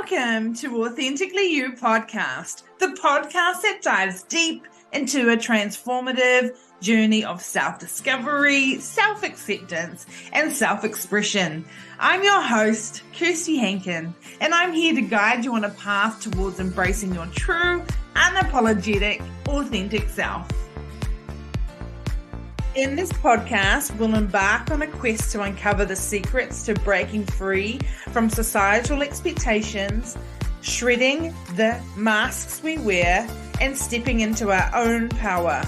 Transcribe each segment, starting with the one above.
Welcome to Authentically You Podcast, the podcast that dives deep into a transformative journey of self-discovery, self-acceptance, and self-expression. I'm your host, Kirsty Hankin, and I'm here to guide you on a path towards embracing your true, unapologetic, authentic self. In this podcast, we'll embark on a quest to uncover the secrets to breaking free from societal expectations, shredding the masks we wear, and stepping into our own power.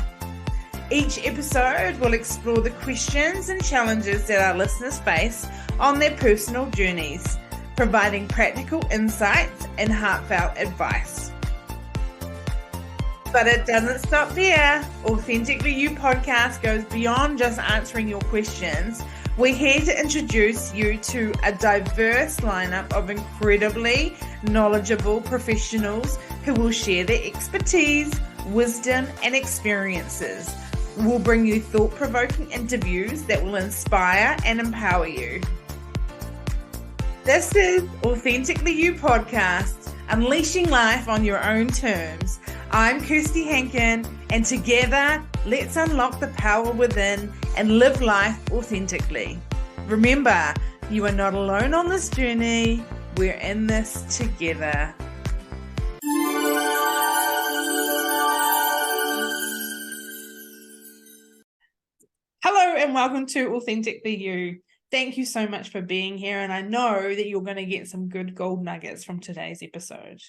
Each episode will explore the questions and challenges that our listeners face on their personal journeys, providing practical insights and heartfelt advice. But it doesn't stop there. Authentically You Podcast goes beyond just answering your questions. We're here to introduce you to a diverse lineup of incredibly knowledgeable professionals who will share their expertise, wisdom, and experiences. We'll bring you thought-provoking interviews that will inspire and empower you. This is Authentically You Podcast, unleashing life on your own terms. I'm Kirsty Hankin, and together, let's unlock the power within and live life authentically. Remember, you are not alone on this journey. We're in this together. Hello, and welcome to Authentically You. Thank you so much for being here, and I know that you're going to get some good gold nuggets from today's episode.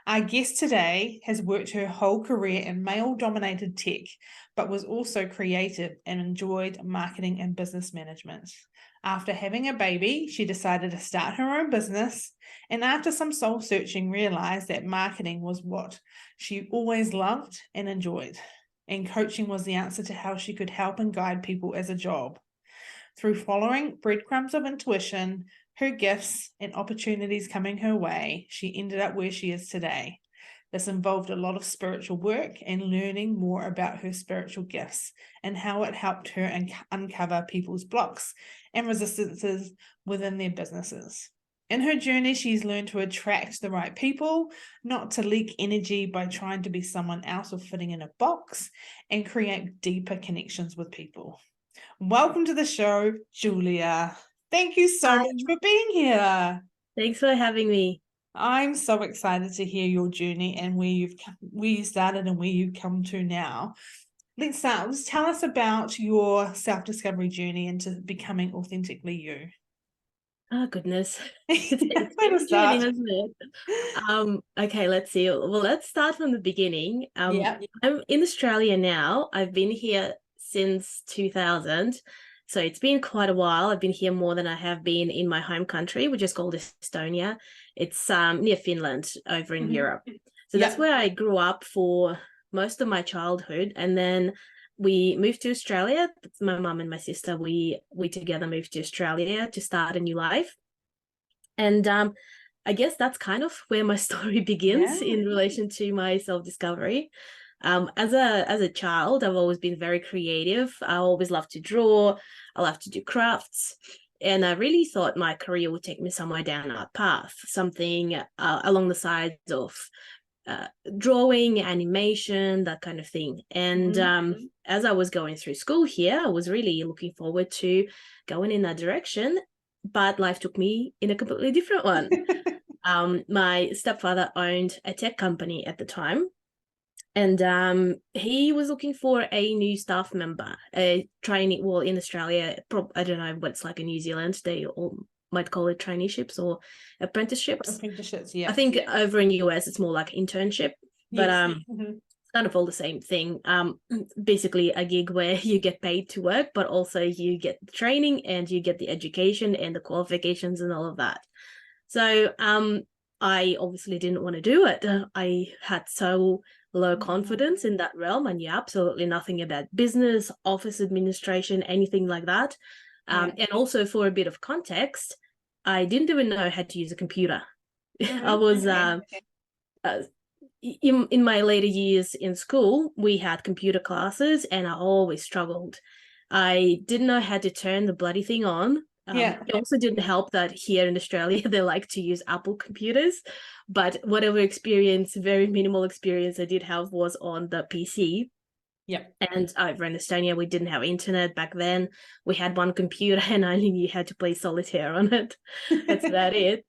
Our guest today has worked her whole career in male-dominated tech, but was also creative and enjoyed marketing and business management. After having a baby, she decided to start her own business, and after some soul-searching, realized that marketing was what she always loved and enjoyed, and coaching was the answer to how she could help and guide people as a job. Through following breadcrumbs of intuition, her gifts, and opportunities coming her way, she ended up where she is today. This involved a lot of spiritual work and learning more about her spiritual gifts and how it helped her uncover people's blocks and resistances within their businesses. In her journey, she's learned to attract the right people, not to leak energy by trying to be someone else or fitting in a box, and create deeper connections with people. Welcome to the show, Julia. Thank you so much for being here. Thanks for having me. I'm so excited to hear your journey and where you started and where you've come to now. Let's start. Just tell us about your self-discovery journey into becoming authentically you. Oh, goodness. It's It's a journey, isn't it? Okay, let's see. Well, let's start from the beginning. Yeah. I'm in Australia now. I've been here since 2000. So it's been quite a while. I've been here more than I have been in my home country, which is called Estonia. It's near Finland over in Europe. So that's where I grew up for most of my childhood. And then we moved to Australia. My mum and my sister, we together moved to Australia to start a new life. And I guess that's kind of where my story begins in relation to my self-discovery. As a child, I've always been very creative. I always loved to draw. I love to do crafts. And I really thought my career would take me somewhere down that path, something along the sides of drawing, animation, that kind of thing. And as I was going through school here, I was really looking forward to going in that direction. But life took me in a completely different one. My stepfather owned a tech company at the time. And he was looking for a new staff member, a trainee. Well, in Australia, I don't know what it's like in New Zealand. They all might call it traineeships or apprenticeships. Apprenticeships, yeah. I think over in the US, it's more like internship. But it's kind of all the same thing. Basically a gig where you get paid to work, but also you get the training and you get the education and the qualifications and all of that. So I obviously didn't want to do it. I had so low confidence in that realm. I knew absolutely nothing about business, office administration, anything like that. And also for a bit of context, I didn't even know how to use a computer. I was in my later years in school, we had computer classes and I always struggled. I didn't know how to turn the bloody thing on. It also didn't help that here in Australia, they like to use Apple computers, but whatever experience, very minimal experience I did have was on the PC. Yeah. And over in Estonia, we didn't have internet back then. We had one computer and I only knew how to play solitaire on it. That's about it.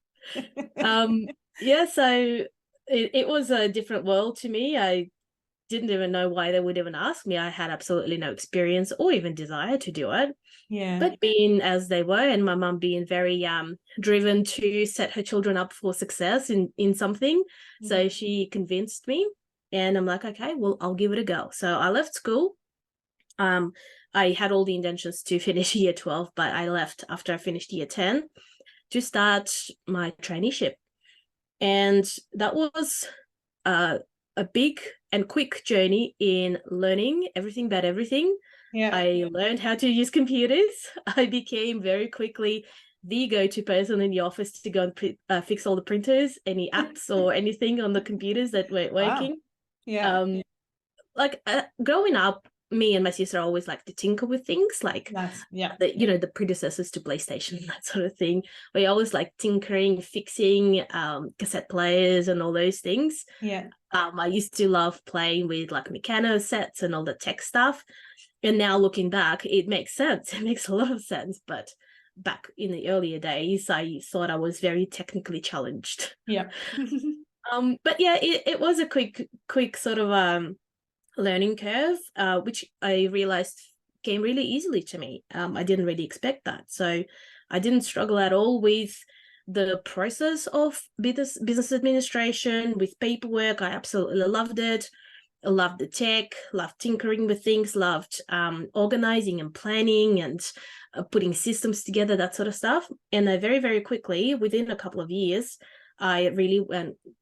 So it was a different world to me. I didn't even know why they would even ask me. I had absolutely no experience or even desire to do it. Yeah. But being as they were, and my mum being very driven to set her children up for success in something, so she convinced me. And I'm like, okay, well, I'll give it a go. So I left school. I had all the intentions to finish year 12, but I left after I finished year 10 to start my traineeship. And that was a big and quick journey in learning everything about everything. Yeah. I learned how to use computers. I became very quickly the go-to person in the office to go and fix all the printers, any apps or anything on the computers that weren't working. Wow. Yeah. Growing up, me and my sister always liked to tinker with things, like the predecessors to PlayStation, that sort of thing. We always like tinkering, fixing cassette players and all those things. Yeah. I used to love playing with like Meccano sets and all the tech stuff. And now looking back, it makes sense. It makes a lot of sense. But back in the earlier days, I thought I was very technically challenged. Yeah. But yeah, it was a quick sort of learning curve, which I realized came really easily to me. I didn't really expect that. So I didn't struggle at all with the process of business administration, with paperwork. I absolutely loved it. I loved the tech, loved tinkering with things, loved organizing and planning and putting systems together, that sort of stuff. And I very, very quickly, within a couple of years, I really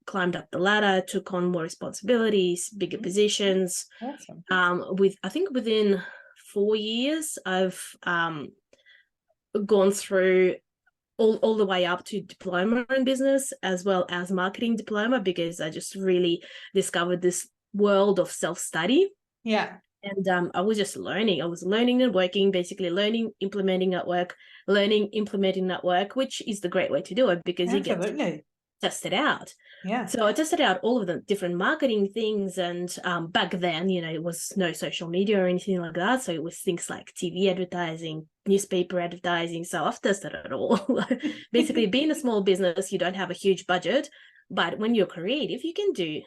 climbed up the ladder, took on more responsibilities, bigger positions. Awesome. I think within 4 years, I've gone through all the way up to diploma in business as well as marketing diploma, because I just really discovered this world of self-study. Yeah. And I was just learning. I was learning and working, basically learning, implementing at work, learning, implementing at work, which is the great way to do it because you get to test it out. Yeah. So I tested out all of the different marketing things. And back then, it was no social media or anything like that. So it was things like TV advertising, newspaper advertising. So I've tested it all. Basically, being a small business, you don't have a huge budget. But when you're creative, you can do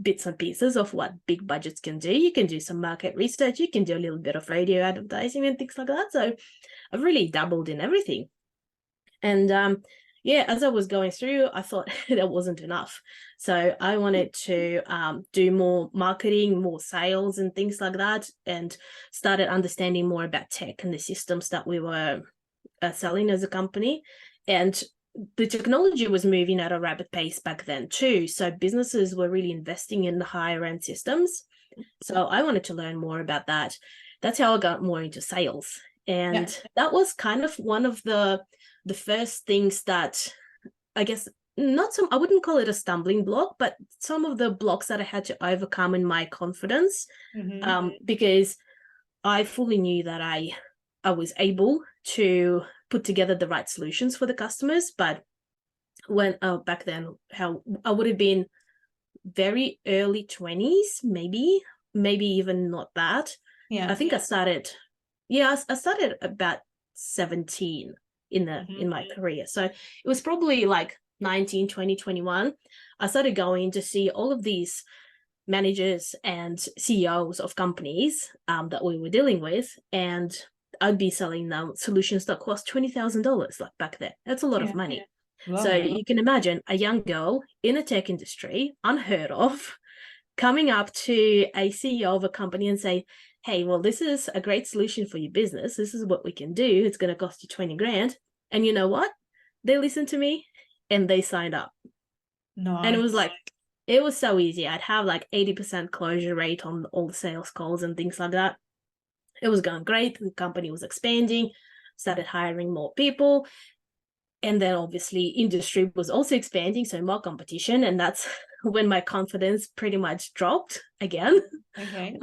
bits and pieces of what big budgets can do. You can do some market research. You can do a little bit of radio advertising and things like that. So I've really dabbled in everything. And as I was going through, I thought that wasn't enough. So I wanted to do more marketing, more sales and things like that, and started understanding more about tech and the systems that we were selling as a company. And the technology was moving at a rapid pace back then too. So businesses were really investing in the higher end systems. So I wanted to learn more about that. That's how I got more into sales. And that was kind of one of the first things that, I guess, I wouldn't call it a stumbling block, but some of the blocks that I had to overcome in my confidence, because I fully knew that I was able to put together the right solutions for the customers. But when back then, how I would have been very early 20s, maybe even not that. I think I started about 17 in my career. So it was probably like 19, 20, 21. I started going to see all of these managers and CEOs of companies that we were dealing with, and I'd be selling them solutions that cost $20,000 like back then. That's a lot of money. So you can imagine a young girl in a tech industry, unheard of, coming up to a CEO of a company and say, hey, well, this is a great solution for your business. This is what we can do. It's going to cost you 20 grand. And you know what? They listened to me and they signed up. Nice. And it was so easy. I'd have like 80% closure rate on all the sales calls and things like that. It was going great. The company was expanding, started hiring more people. And then obviously industry was also expanding, so more competition. And that's when my confidence pretty much dropped again. Okay.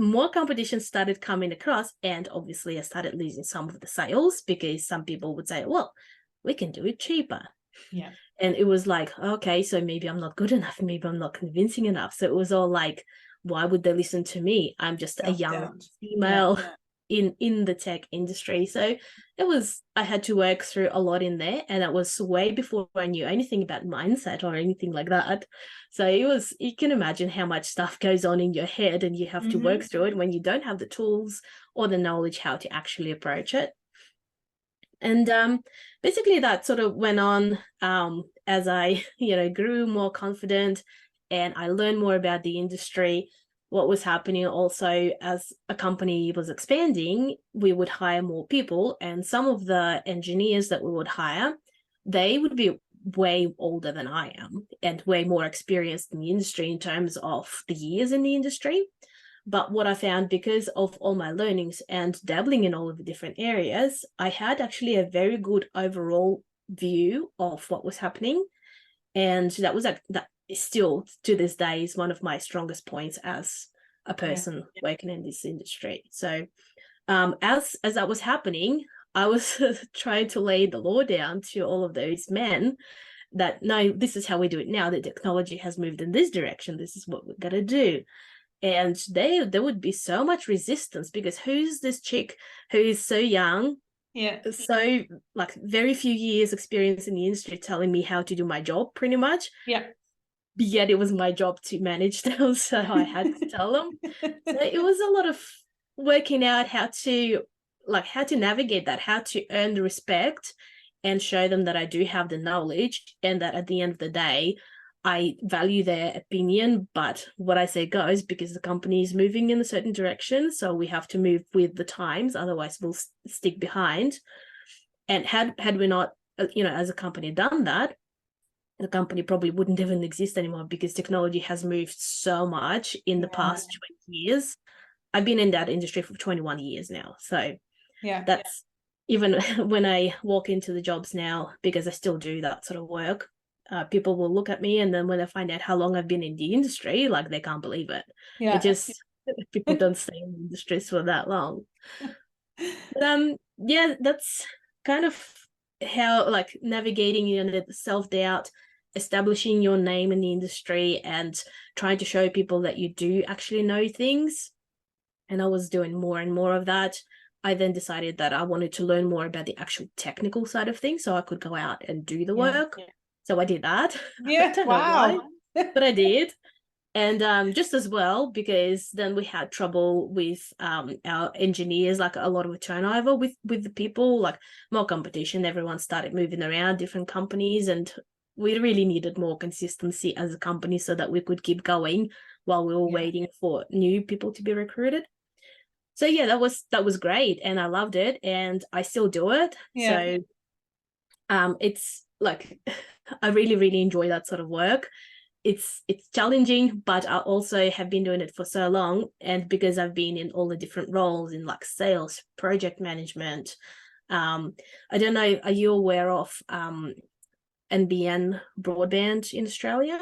more competition started coming across, and obviously I started losing some of the sales because some people would say, well, we can do it cheaper. Yeah. And it was like, okay, so maybe I'm not good enough, maybe I'm not convincing enough. So it was all like, why would they listen to me? I'm just a young female in the tech industry. So I had to work through a lot in there, and that was way before I knew anything about mindset or anything like that. So you can imagine how much stuff goes on in your head, and you have to work through it when you don't have the tools or the knowledge how to actually approach it. And basically that sort of went on as I, grew more confident and I learned more about the industry. What was happening also, as a company was expanding, we would hire more people, and some of the engineers that we would hire, they would be way older than I am and way more experienced in the industry in terms of the years in the industry. But what I found, because of all my learnings and dabbling in all of the different areas, I had actually a very good overall view of what was happening. And that is still to this day is one of my strongest points as a person working in this industry. So as that was happening, I was trying to lay the law down to all of those men that, no, this is how we do it now. The technology has moved in this direction. This is what we're going to do. And there would be so much resistance, because who's this chick who is so young, so like very few years experience in the industry, telling me how to do my job, pretty much. Yet it was my job to manage them, so I had to tell them. So it was a lot of working out how to navigate that, how to earn the respect and show them that I do have the knowledge, and that at the end of the day, I value their opinion, but what I say goes, because the company is moving in a certain direction. So we have to move with the times, otherwise we'll stick behind. And had we not, as a company done that, the company probably wouldn't even exist anymore, because technology has moved so much in the past 20 years. I've been in that industry for 21 years now. So that's even when I walk into the jobs now, because I still do that sort of work, people will look at me, and then when they find out how long I've been in the industry, like, they can't believe it. It just, people don't stay in the industry for that long. But that's kind of how, like, navigating, the self-doubt, establishing your name in the industry, and trying to show people that you do actually know things. And I was doing more and more of that. I then decided that I wanted to learn more about the actual technical side of things, so I could go out and do the work. So I did that. I don't know why, but I did. And just as well, because then we had trouble with our engineers, like a lot of turnover with the people, like more competition. Everyone started moving around different companies, and we really needed more consistency as a company so that we could keep going while we were waiting for new people to be recruited. So that was great, and I loved it, and I still do it. So it's like, I really, really enjoy that sort of work. It's challenging, but I also have been doing it for so long, and because I've been in all the different roles in, like, sales, project management. I don't know, are you aware of NBN broadband in Australia?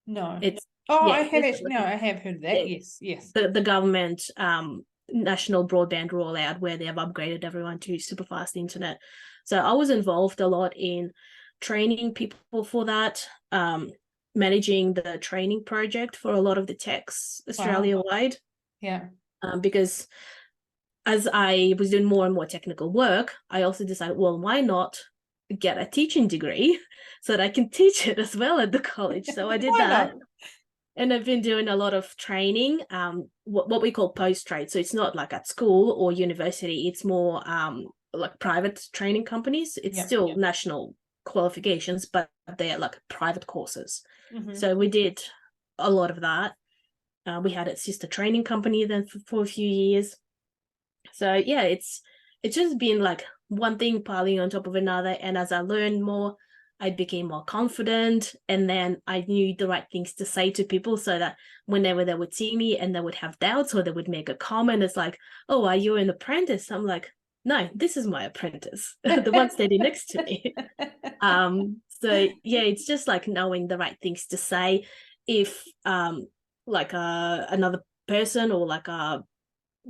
No. It's I have actually, no, I have heard of that. Yes. The government national broadband rollout, where they have upgraded everyone to super fast internet. So I was involved a lot in training people for that, managing the training project for a lot of the techs Australia-wide. Because as I was doing more and more technical work, I also decided, well, why not get a teaching degree so that I can teach it as well at the college? So I did that. And I've been doing a lot of training, what we call post-trade. So it's not like at school or university. It's more like private training companies. It's still national qualifications, but they're like private courses. So we did a lot of that. We had a sister training company then for a few years. So it's just been like one thing piling on top of another. And as I learned more, I became more confident, and then I knew the right things to say to people, so that whenever they would see me and they would have doubts, or they would make a comment, it's like, oh, are you an apprentice? I'm like, no, this is my apprentice, the one standing next to me. So it's just like knowing the right things to say. If like another person, or like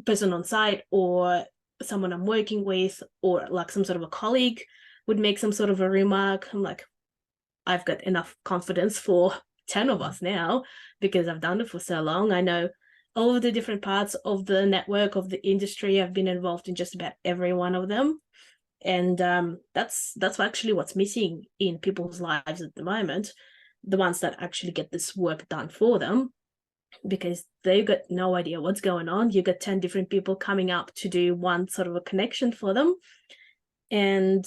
person on site or someone I'm working with, or like some sort of a colleague would make some sort of a remark, I'm like, I've got enough confidence for 10 of us now because I've done it for so long. I know all of the different parts of the network, of the industry. I've been involved in just about every one of them. And that's actually what's missing in people's lives at the moment, the ones that actually get this work done for them, because they've got no idea what's going on. You got 10 different people coming up to do one sort of a connection for them, and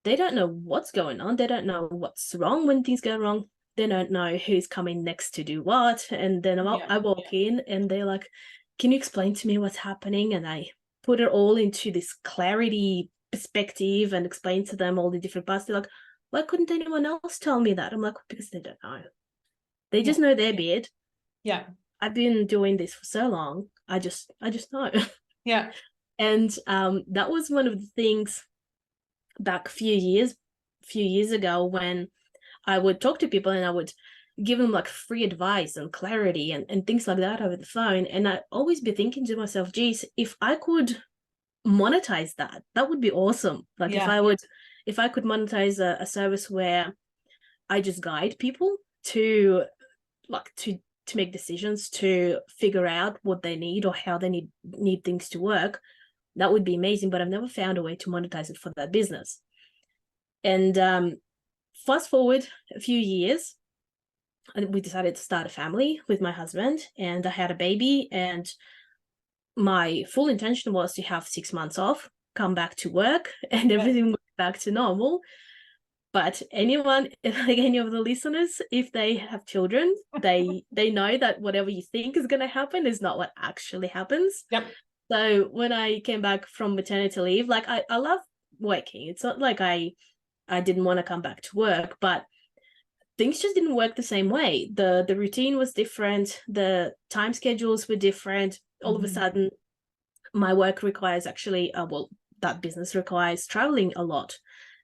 they don't know what's going on. They don't know what's wrong when things go wrong. They don't know who's coming next to do what. And then I walk in and they're like, can you explain to me what's happening? And I put it all into this clarity perspective and explain to them all the different parts. They're like, why couldn't anyone else tell me that? I'm like, because they don't know. They just know their bit. Yeah. I've been doing this for so long. I just know. Yeah. And that was one of the things back a few years ago, when I would talk to people and I would give them like free advice and clarity and things like that over the phone. And I'd always be thinking to myself, geez, if I could monetize that, that would be awesome. Like if I could monetize a service where I just guide people to make decisions, to figure out what they need or how they need things to work, that would be amazing. But I've never found a way to monetize it for that business. And fast forward a few years, and we decided to start a family with my husband, and I had a baby, and my full intention was to have 6 months off, come back to work, and everything went back to normal. But anyone, like any of the listeners, if they have children, they know that whatever you think is going to happen is not what actually happens. Yep. So when I came back from maternity leave, like I love working. It's not like I didn't want to come back to work, but things just didn't work the same way. The routine was different. The time schedules were different. All of a sudden, my work requires actually, that business requires traveling a lot.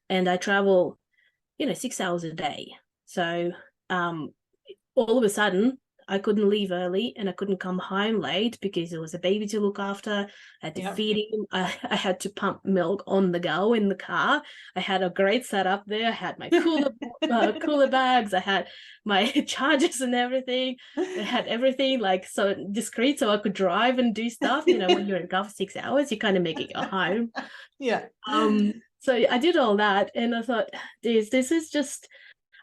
And I travel, 6 hours a day. So all of a sudden, I couldn't leave early and I couldn't come home late because there was a baby to look after. I had to feed him. I had to pump milk on the go in the car. I had a great setup there. I had my cooler bags. I had my chargers and everything. I had everything like so discreet so I could drive and do stuff. When you're in a car for 6 hours, you kind of make it your home. Yeah. So I did all that and I thought, this is just,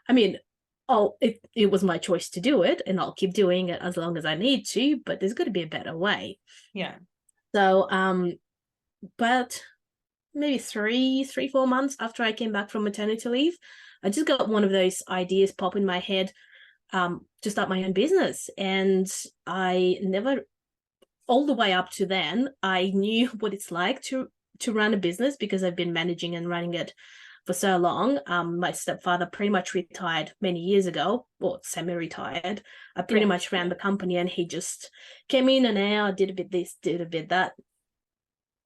it was my choice to do it, and I'll keep doing it as long as I need to, but there's got to be a better way. Yeah. So, but maybe 4 months after I came back from maternity leave, I just got one of those ideas pop in my head, to start my own business. And I never, all the way up to then, I knew what it's like to run a business because I've been managing and running it for so long. My stepfather pretty much retired many years ago, or semi-retired. I pretty much ran the company, and he just came in and out, did a bit this, did a bit that.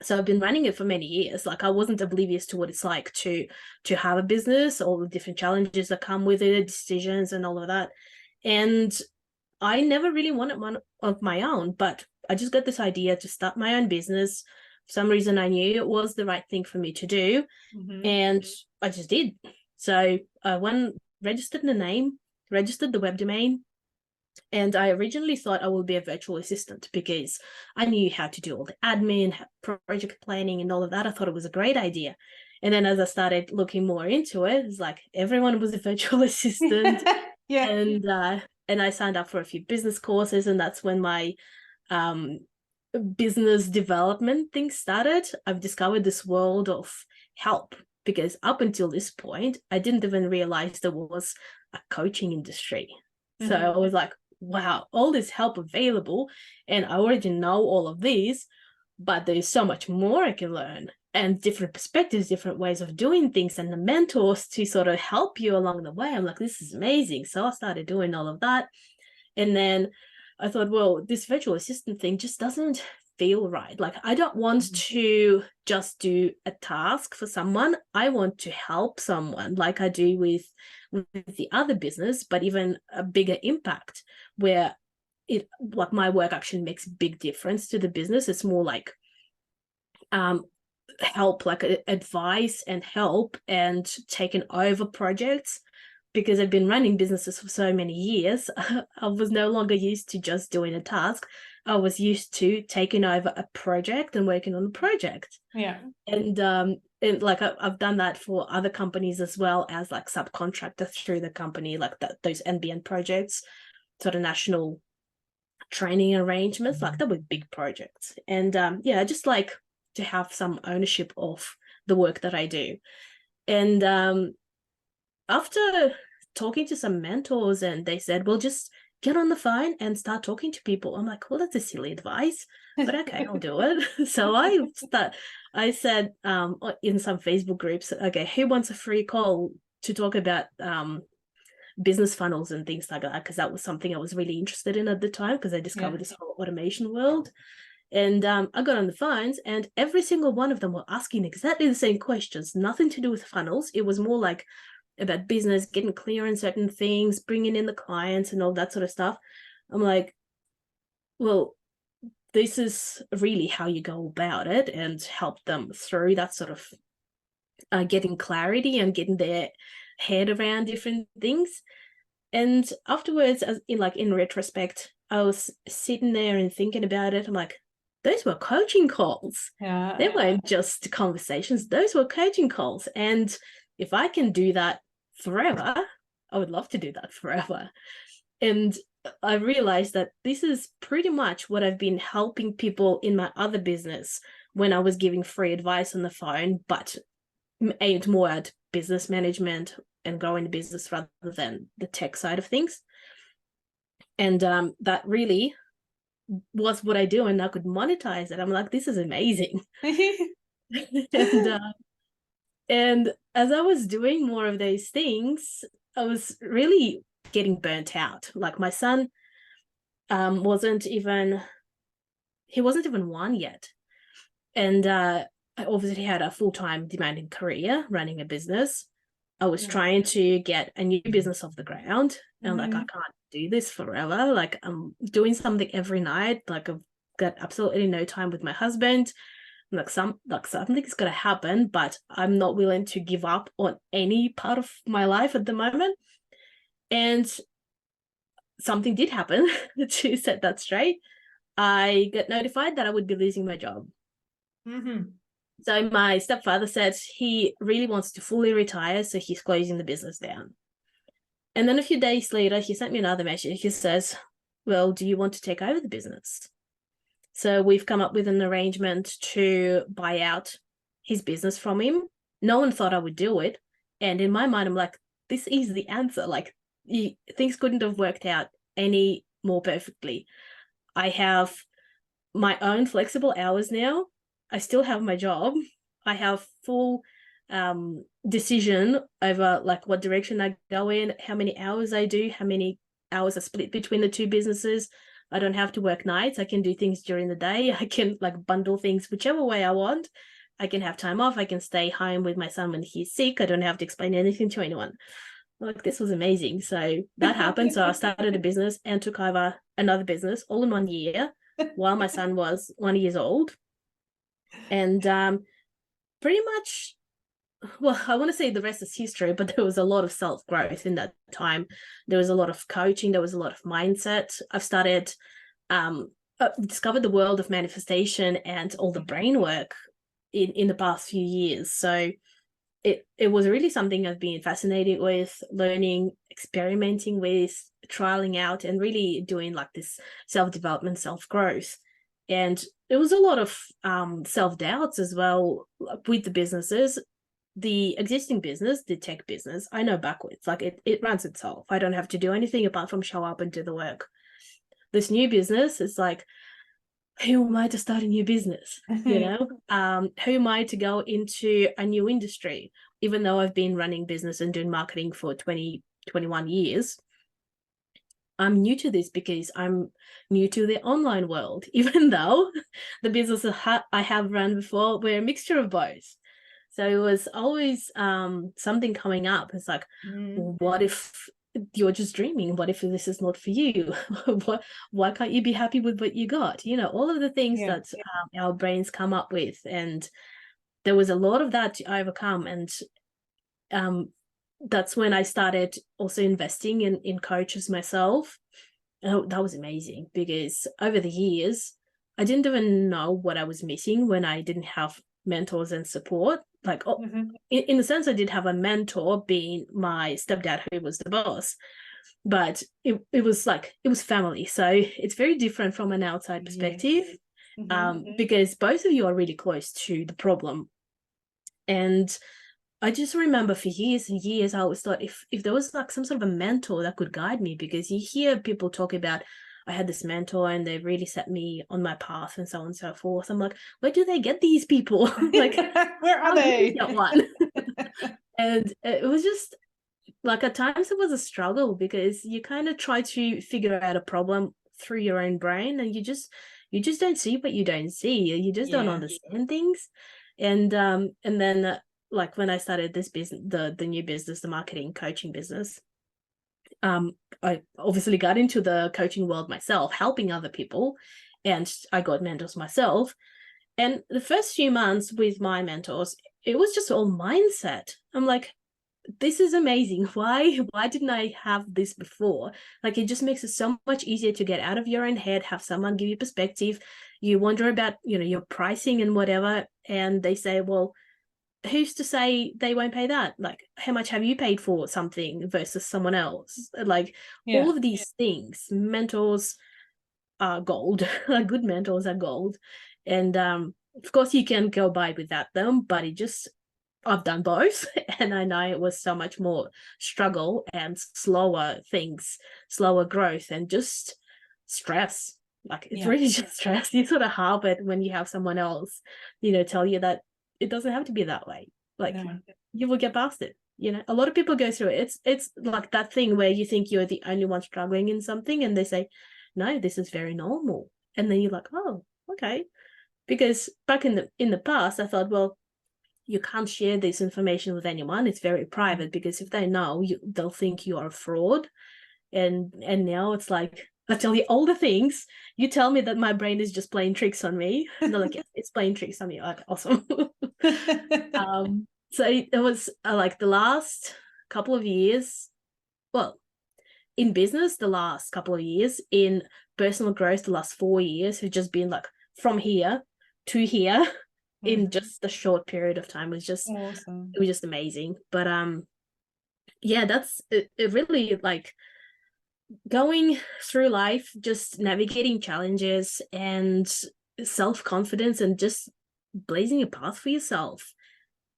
So I've been running it for many years. Like I wasn't oblivious to what it's like to have a business, all the different challenges that come with it, decisions and all of that. And I never really wanted one of my own, but I just got this idea to start my own business. For some reason, I knew it was the right thing for me to do. And I just did. So I went, registered the name, registered the web domain. And I originally thought I would be a virtual assistant because I knew how to do all the admin, project planning and all of that. I thought it was a great idea. And then as I started looking more into it, it's like everyone was a virtual assistant. And I signed up for a few business courses, and that's when my business development thing started. I've discovered this world of help, because up until this point, I didn't even realize there was a coaching industry. So I was like, wow, all this help available, and I already know all of these, but there's so much more I can learn, and different perspectives, different ways of doing things, and the mentors to sort of help you along the way. I'm like, this is amazing. So I started doing all of that. And then I thought, well, this virtual assistant thing just doesn't feel right. Like I don't want to just do a task for someone. I want to help someone like I do with the other business, but even a bigger impact, where like my work actually makes a big difference to the business. It's more like help, like advice and help, and taking over projects, because I've been running businesses for so many years. I was no longer used to just doing a task. I was used to taking over a project and working on a project. Yeah. And like I've done that for other companies as well, as like subcontractor through the company, like those NBN projects, sort of national training arrangements, like that were big projects. And yeah, I just like to have some ownership of the work that I do. And after talking to some mentors, and they said, well, just get on the phone and start talking to people. I'm like, well, that's a silly advice, but okay, I'll do it. So I said in some Facebook groups, okay, who wants a free call to talk about business funnels and things like that? Because that was something I was really interested in at the time, because I discovered this whole automation world. And I got on the phones, and every single one of them were asking exactly the same questions, nothing to do with funnels. It was more like about business, getting clear on certain things, bringing in the clients and all that sort of stuff. I'm like, well, this is really how you go about it, and help them through that sort of getting clarity and getting their head around different things. And afterwards, as in retrospect, I was sitting there and thinking about it. I'm like, those were coaching calls. Yeah. They weren't just conversations. Those were coaching calls. And if I can do that forever, I would love to do that forever. And I realized that this is pretty much what I've been helping people in my other business when I was giving free advice on the phone, but aimed more at business management and growing the business rather than the tech side of things. And that really was what I do, and I could monetize it. I'm like, this is amazing. And as I was doing more of those things, I was really getting burnt out. Like my son wasn't even one yet. And I obviously had a full-time demanding career running a business. I was trying to get a new business off the ground. And like, I can't do this forever. Like, I'm doing something every night. Like, I've got absolutely no time with my husband. Like, something's got to happen, but I'm not willing to give up on any part of my life at the moment. And something did happen to set that straight. I got notified that I would be losing my job. So my stepfather said he really wants to fully retire, so he's closing the business down. And then a few days later, he sent me another message. He says, well, do you want to take over the business? So we've come up with an arrangement to buy out his business from him. No one thought I would do it. And in my mind, I'm like, this is the answer. Like, things couldn't have worked out any more perfectly. I have my own flexible hours now. I still have my job. I have full decision over like what direction I go in, how many hours I do, how many hours are split between the two businesses. I don't have to work nights. I can do things during the day. I can like bundle things whichever way I want. I can have time off. I can stay home with my son when he's sick. I don't have to explain anything to anyone. Like, this was amazing. So that happened. So I started a business and took over another business all in 1 year while my son was 1 year old. And pretty much, well, I want to say the rest is history, but there was a lot of self-growth in that time. There was a lot of coaching. There was a lot of mindset. I've started, discovered the world of manifestation and all the brain work in the past few years. So it was really something I've been fascinated with, learning, experimenting with, trialing out, and really doing like this self-development, self-growth. And there was a lot of self-doubts as well with the businesses. The existing business, the tech business, I know backwards. Like, it runs itself. I don't have to do anything apart from show up and do the work. This new business is like, who am I to start a new business? You know, who am I to go into a new industry? Even though I've been running business and doing marketing for 21 years, I'm new to this because I'm new to the online world, even though the business I have run before were a mixture of both. So it was always something coming up. It's like, well, what if you're just dreaming. What if this is not for you? Why can't you be happy with what you got? All of the things that our brains come up with. And there was a lot of that to overcome. And that's when I started also investing in coaches myself. Oh, that was amazing, because over the years, I didn't even know what I was missing when I didn't have mentors and support. Like, in a sense, I did have a mentor, being my stepdad, who was the boss, but it was family. So it's very different from an outside perspective, because both of you are really close to the problem. And I just remember for years and years, I always thought if there was like some sort of a mentor that could guide me, because you hear people talk about, I had this mentor and they really set me on my path and so on and so forth. I'm like, where do they get these people? Like, where are they? Get one. And it was just like, at times it was a struggle, because you kind of try to figure out a problem through your own brain, and you just don't see what you don't see. You just don't understand things. And then like when I started this business, the new business, the marketing coaching business, I obviously got into the coaching world myself, helping other people, and I got mentors myself. And the first few months with my mentors, it was just all mindset. I'm like, this is amazing. Why didn't I have this before? Like, it just makes it so much easier to get out of your own head, have someone give you perspective. You wonder about, your pricing and whatever, and they say, well, who's to say they won't pay that? Like, how much have you paid for something versus someone else? Like, all of these things, mentors are gold. Like, good mentors are gold. And of course you can go by without them, but I've done both, and I know it was so much more struggle and slower growth, and just stress. Like, it's really just stress. You sort of harp it when you have someone else, tell you that it doesn't have to be that way. Like, you will get past it. A lot of people go through it. It's like that thing where you think you're the only one struggling in something, and they say, no, this is very normal. And then you're like, oh, okay. Because back in the past, I thought, well, you can't share this information with anyone. It's very private, because if they know, they'll think you are a fraud. And now it's like, I tell you all the things. You tell me that my brain is just playing tricks on me. And they're like, yes, it's playing tricks on me. Like, awesome. So it was like the last couple of years, well, in business, the last couple of years, in personal growth, the last 4 years have just been like from here to here in just a short period of time. It was just awesome. It was just amazing. But that's it really, like, going through life, just navigating challenges and self-confidence, and just blazing a path for yourself.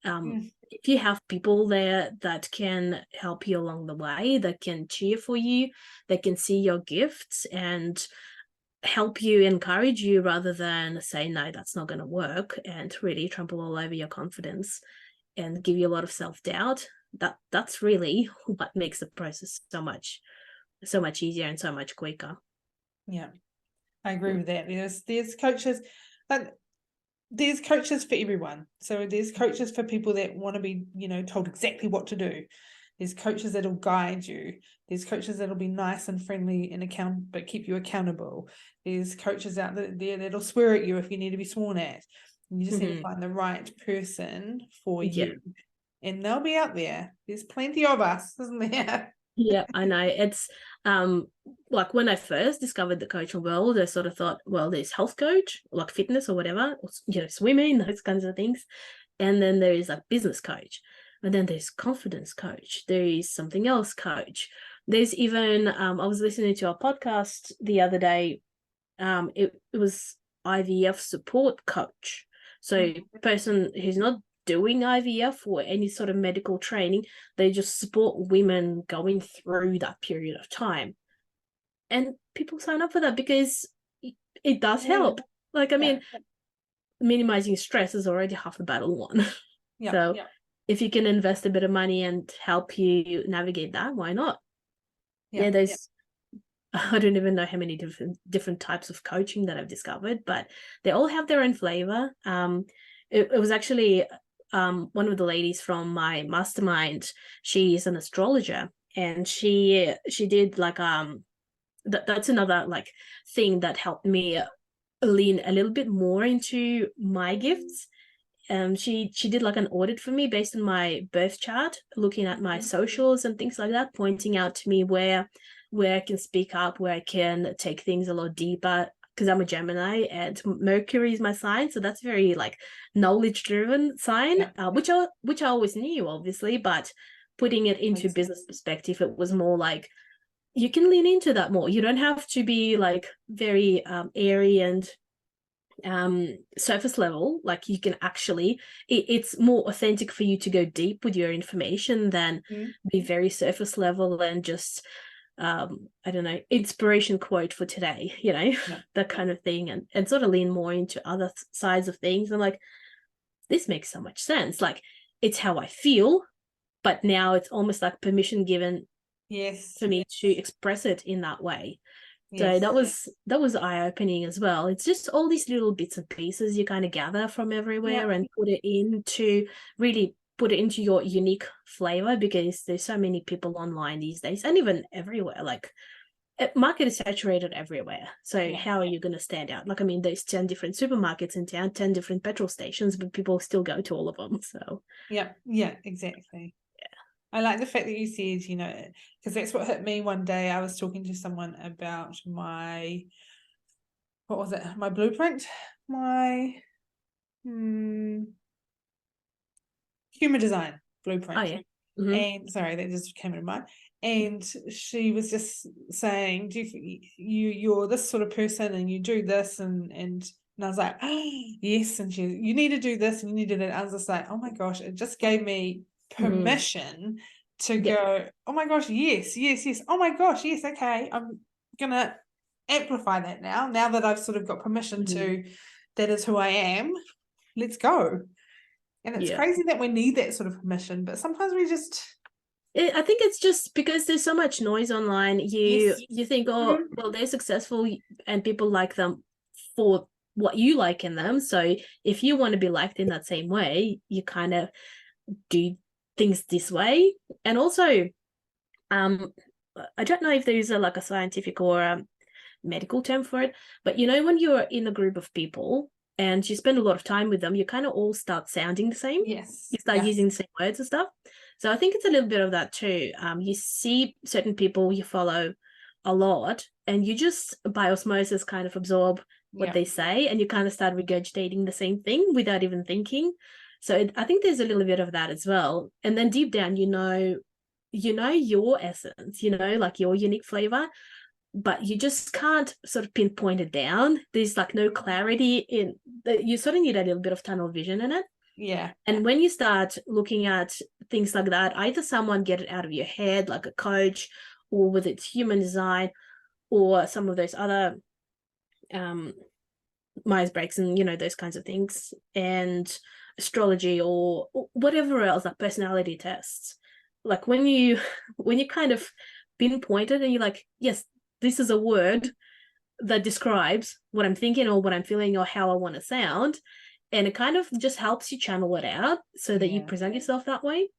If you have people there that can help you along the way, that can cheer for you, that can see your gifts and help you, encourage you, rather than say, no, that's not going to work, and really trample all over your confidence and give you a lot of self-doubt, that's really what makes the process so much easier and so much quicker. Yeah, I agree with that. There's coaches, but there's coaches for everyone. So there's coaches for people that want to be, told exactly what to do. There's coaches that'll guide you. There's coaches that'll be nice and friendly and but keep you accountable. There's coaches out there that'll swear at you if you need to be sworn at. And you just need to find the right person for you. And they'll be out there. There's plenty of us, isn't there? Yeah, I know. It's like when I first discovered the coaching world, I sort of thought, well, there's health coach, like fitness or whatever, or, swimming, those kinds of things. And then there is like business coach. And then there's confidence coach. There is something else coach. There's even, I was listening to a podcast the other day. It was IVF support coach. So a person who's not doing IVF or any sort of medical training, they just support women going through that period of time. And people sign up for that because it does help. Like, I mean, minimizing stress is already half the battle won. If you can invest a bit of money and help you navigate that, why not? There's I don't even know how many different types of coaching that I've discovered, but they all have their own flavor. It was actually one of the ladies from my mastermind. She is an astrologer, and she did like that's another like thing that helped me lean a little bit more into my gifts. She did like an audit for me based on my birth chart, looking at my socials and things like that, pointing out to me where I can speak up, where I can take things a lot deeper, because I'm a Gemini and Mercury is my sign, so that's very like knowledge driven sign, which I always knew, obviously, but putting it into business perspective, it was more like you can lean into that more. You don't have to be like very airy and surface level. Like you can actually, it's more authentic for you to go deep with your information than be very surface level and just I don't know, inspiration quote for today, that kind of thing, and sort of lean more into other sides of things. I'm like, this makes so much sense. Like it's how I feel, but now it's almost like permission given for me to express it in that way. So that was eye-opening as well. It's just all these little bits and pieces you kind of gather from everywhere and put it into your unique flavor, because there's so many people online these days and even everywhere. Like market is saturated everywhere. So how are you going to stand out? Like, I mean, there's 10 different supermarkets in town, 10 different petrol stations, but people still go to all of them. So exactly. I like the fact that you said, because that's what hit me one day. I was talking to someone about my blueprint, my human design blueprint. Oh, yeah. And sorry, that just came to mind. And she was just saying, you're this sort of person and you do this and I was like, yes. And you need to do this and you need to do that. I was just like, oh my gosh, it just gave me permission to go, oh my gosh, yes. Oh my gosh, yes, okay. I'm gonna amplify that now that I've sort of got permission to, that is who I am. Let's go. And it's crazy that we need that sort of permission, but sometimes we just I think it's just because there's so much noise online. You think, oh, well, they're successful and people like them for what you like in them. So if you want to be liked in that same way, you kind of do things this way. And also, I don't know if there's a scientific or a medical term for it, but when you're in a group of people and you spend a lot of time with them, you kind of all start sounding the same. You start using the same words and stuff. So I think it's a little bit of that too. You see certain people you follow a lot and you just by osmosis kind of absorb what they say, and you kind of start regurgitating the same thing without even thinking. So I think there's a little bit of that as well. And then deep down, your essence, like your unique flavor, but you just can't sort of pinpoint it down. There's like no clarity in that. You sort of need a little bit of tunnel vision in it. And when you start looking at things like that, either someone get it out of your head, like a coach, or with its human design, or some of those other Myers-Briggs and those kinds of things, and astrology or whatever else, like personality tests. Like when you kind of pinpoint it and you're like, yes, this is a word that describes what I'm thinking or what I'm feeling or how I want to sound. And it kind of just helps you channel it out so that you present yourself that way.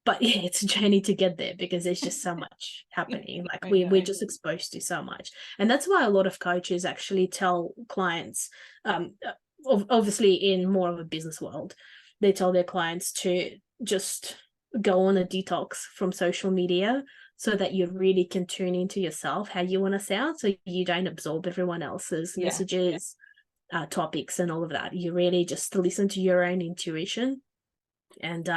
But it's a journey to get there because there's just so much happening. Like we're just exposed to so much. And that's why a lot of coaches actually tell clients, obviously in more of a business world, they tell their clients to just go on a detox from social media so that you really can tune into yourself, how you want to sound, so you don't absorb everyone else's messages, topics and all of that. You really just listen to your own intuition. And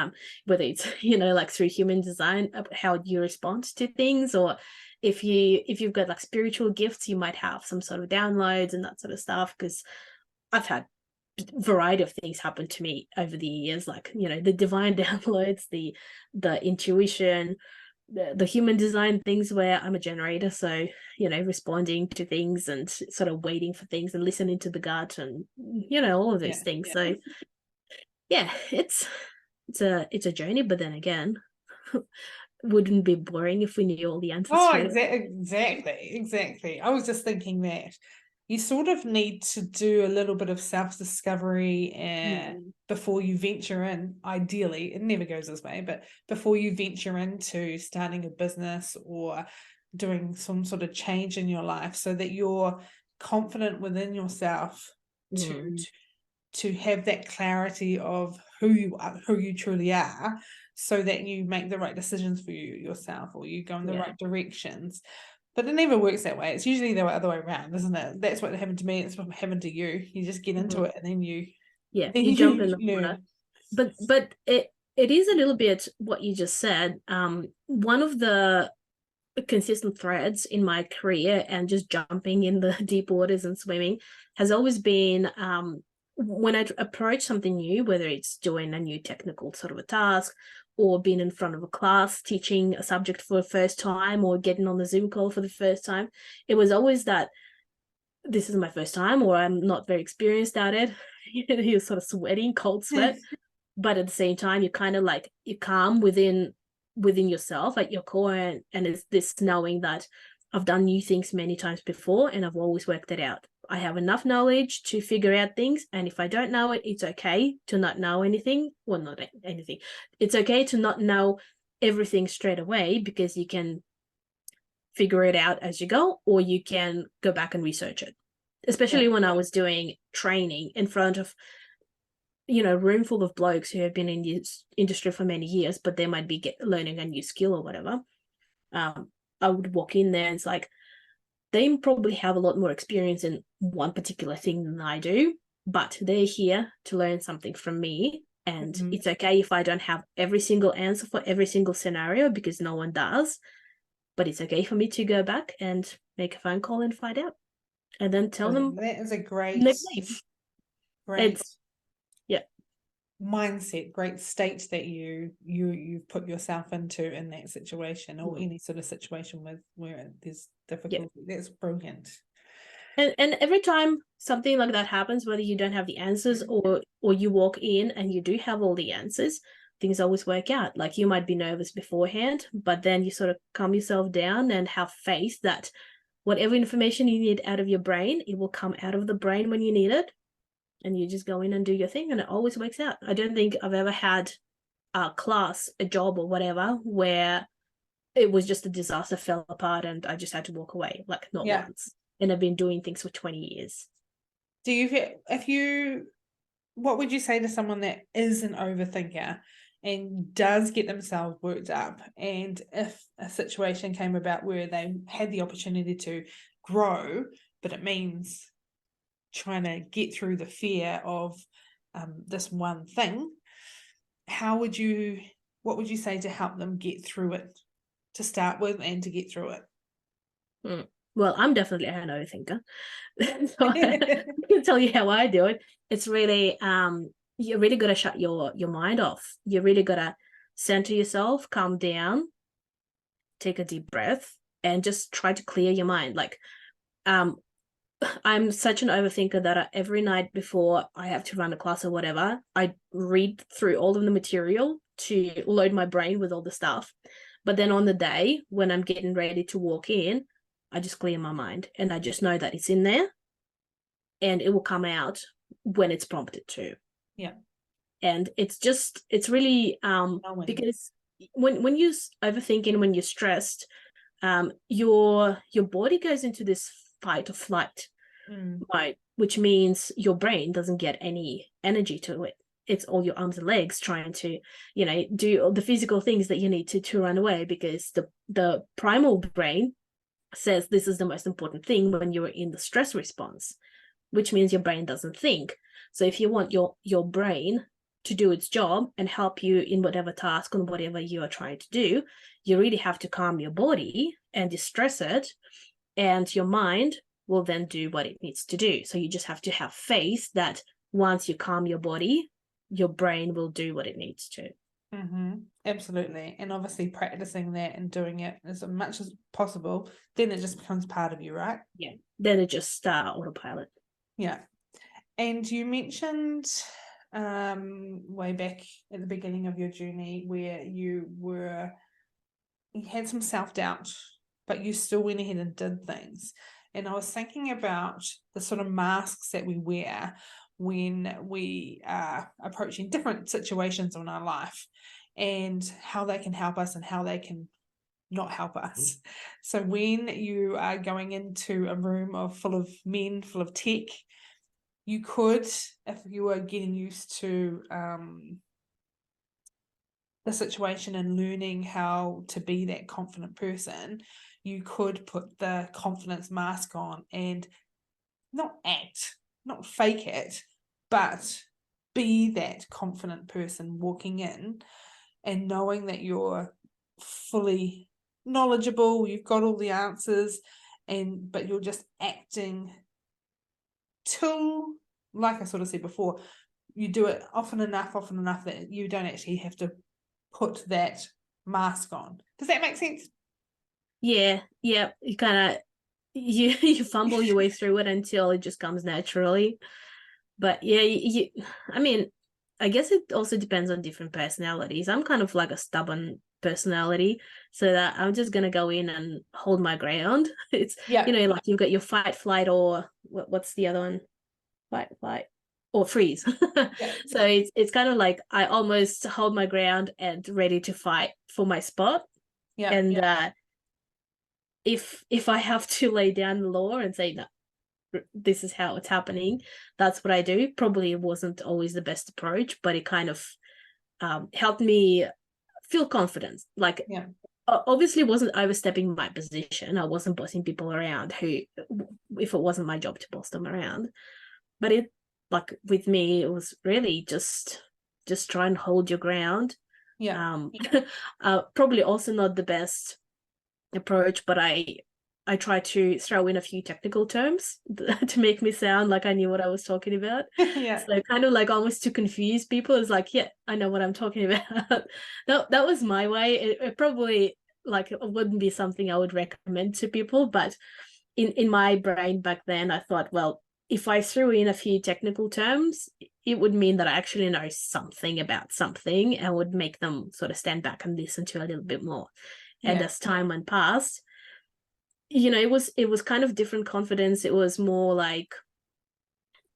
whether it's like through human design, how you respond to things, or if you've got like spiritual gifts, you might have some sort of downloads and that sort of stuff. Because I've had a variety of things happen to me over the years, like the divine downloads, the intuition, the human design things where I'm a generator, so responding to things and sort of waiting for things and listening to the gut and all of those things. So it's a journey, but then again, wouldn't be boring if we knew all the answers. Exactly. I was just thinking that you sort of need to do a little bit of self-discovery before you venture in. Ideally, it never goes this way, but before you venture into starting a business or doing some sort of change in your life, so that you're confident within yourself to have that clarity of who you are, who you truly are, so that you make the right decisions for yourself, or you go in the right directions. But it never works that way. It's usually the other way around, isn't it? That's what happened to me. It's what happened to you. You just get into it, and then you jump in the water. But it is a little bit what you just said. One of the consistent threads in my career and just jumping in the deep waters and swimming has always been when I approach something new, whether it's doing a new technical sort of a task, or being in front of a class teaching a subject for the first time, or getting on the Zoom call for the first time, it was always that this is my first time, or I'm not very experienced at it. You're sort of sweating, cold sweat, but at the same time, you're kind of like, you're calm within yourself, like your core, and it's this knowing that I've done new things many times before, and I've always worked it out. I have enough knowledge to figure out things, and if I don't know it, it's okay to not know anything. Well, not anything. It's okay to not know everything straight away, because you can figure it out as you go, or you can go back and research it. Especially when I was doing training in front of, room full of blokes who have been in this industry for many years, but they might be learning a new skill or whatever. I would walk in there and it's like, they probably have a lot more experience in one particular thing than I do, but they're here to learn something from me. And it's okay if I don't have every single answer for every single scenario, because no one does. But it's okay for me to go back and make a phone call and find out, and then tell them. That is a great mindset, great state that you've put yourself into in that situation, or any sort of situation where there's difficulty. That's brilliant. And every time something like that happens, whether you don't have the answers or you walk in and you do have all the answers, things always work out. Like, you might be nervous beforehand, but then you sort of calm yourself down and have faith that whatever information you need out of your brain, it will come out of the brain when you need it. And you just go in and do your thing, and it always works out. I don't think I've ever had a class, a job or whatever, where it was just a disaster, fell apart, and I just had to walk away, like not once. And I've been doing things for 20 years. What would you say to someone that is an overthinker and does get themselves worked up, and if a situation came about where they had the opportunity to grow, but it means trying to get through the fear of this one thing, what would you say to help them get through it, to start with, and to get through it? Well, I'm definitely an overthinker. So I can tell you how I do it. It's really, you really got to shut your mind off. You really got to center yourself, calm down, take a deep breath, and just try to clear your mind. Like, I'm such an overthinker that every night before I have to run a class or whatever, I read through all of the material to load my brain with all the stuff. But then on the day when I'm getting ready to walk in, I just clear my mind, and I just know that it's in there and it will come out when it's prompted to. Yeah. And it's really because when you're overthinking, when you're stressed, your body goes into this fight or flight mode, which means your brain doesn't get any energy to it. It's all your arms and legs trying to, do all the physical things that you need to run away, because the primal brain says this is the most important thing when you're in the stress response, which means your brain doesn't think. So if you want your brain to do its job and help you in whatever task or whatever you are trying to do, you really have to calm your body and distress it, and your mind will then do what it needs to do. So you just have to have faith that once you calm your body, your brain will do what it needs to. Absolutely. And obviously practicing that and doing it as much as possible, then it just becomes part of you, right? Yeah. Then it just autopilot. Yeah. And you mentioned way back at the beginning of your journey where you had some self-doubt, but you still went ahead and did things. And I was thinking about the sort of masks that we wear when we are approaching different situations in our life, and how they can help us and how they can not help us. So when you are going into a room full of men, full of tech, you could, if you are getting used to the situation and learning how to be that confident person, you could put the confidence mask on and not act, not fake it, but be that confident person walking in and knowing that you're fully knowledgeable, you've got all the answers, but you're just acting till, like I sort of said before, you do it often enough that you don't actually have to put that mask on. Does that make sense? Yeah, you kind of you fumble your way through it until it just comes naturally. But yeah, I mean, I guess it also depends on different personalities. I'm kind of like a stubborn personality, so that I'm just gonna go in and hold my ground. It's like you've got your fight, flight, or what's the other one? Fight, flight, or freeze. So it's kind of like I almost hold my ground and ready to fight for my spot. If I have to lay down the law and say no, this is how it's happening, that's what I do. Probably it wasn't always the best approach, but it kind of helped me feel confident. Like obviously wasn't overstepping my position. I wasn't bossing people around who, if it wasn't my job to boss them around. But it, like with me, it was really just try and hold your ground. Probably also not the best approach, but I try to throw in a few technical terms to make me sound like I knew what I was talking about. So kind of like almost to confuse people. It's like, yeah, I know what I'm talking about. That was my way. It probably like it wouldn't be something I would recommend to people, but in my brain back then, I thought, well, if I threw in a few technical terms, it would mean that I actually know something about something and would make them sort of stand back and listen to a little bit more. And as time went past, it was kind of different confidence. It was more like,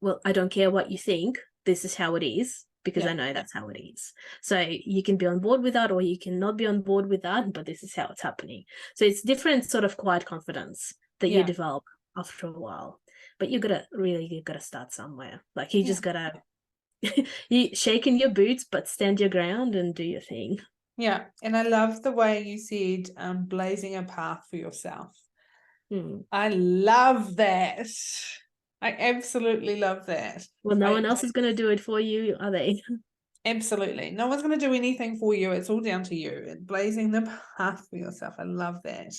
well, I don't care what you think. This is how it is, because I know that's how it is. So you can be on board with that or you can not be on board with that, but this is how it's happening. So it's different sort of quiet confidence that you develop after a while. But you gotta start somewhere. Like you just gotta you shake in your boots, but stand your ground and do your thing. Yeah. And I love the way you said blazing a path for yourself. I love that. I absolutely love that. Well, no one else is going to do it for you, are they? Absolutely. No one's going to do anything for you. It's all down to you. Blazing the path for yourself. I love that.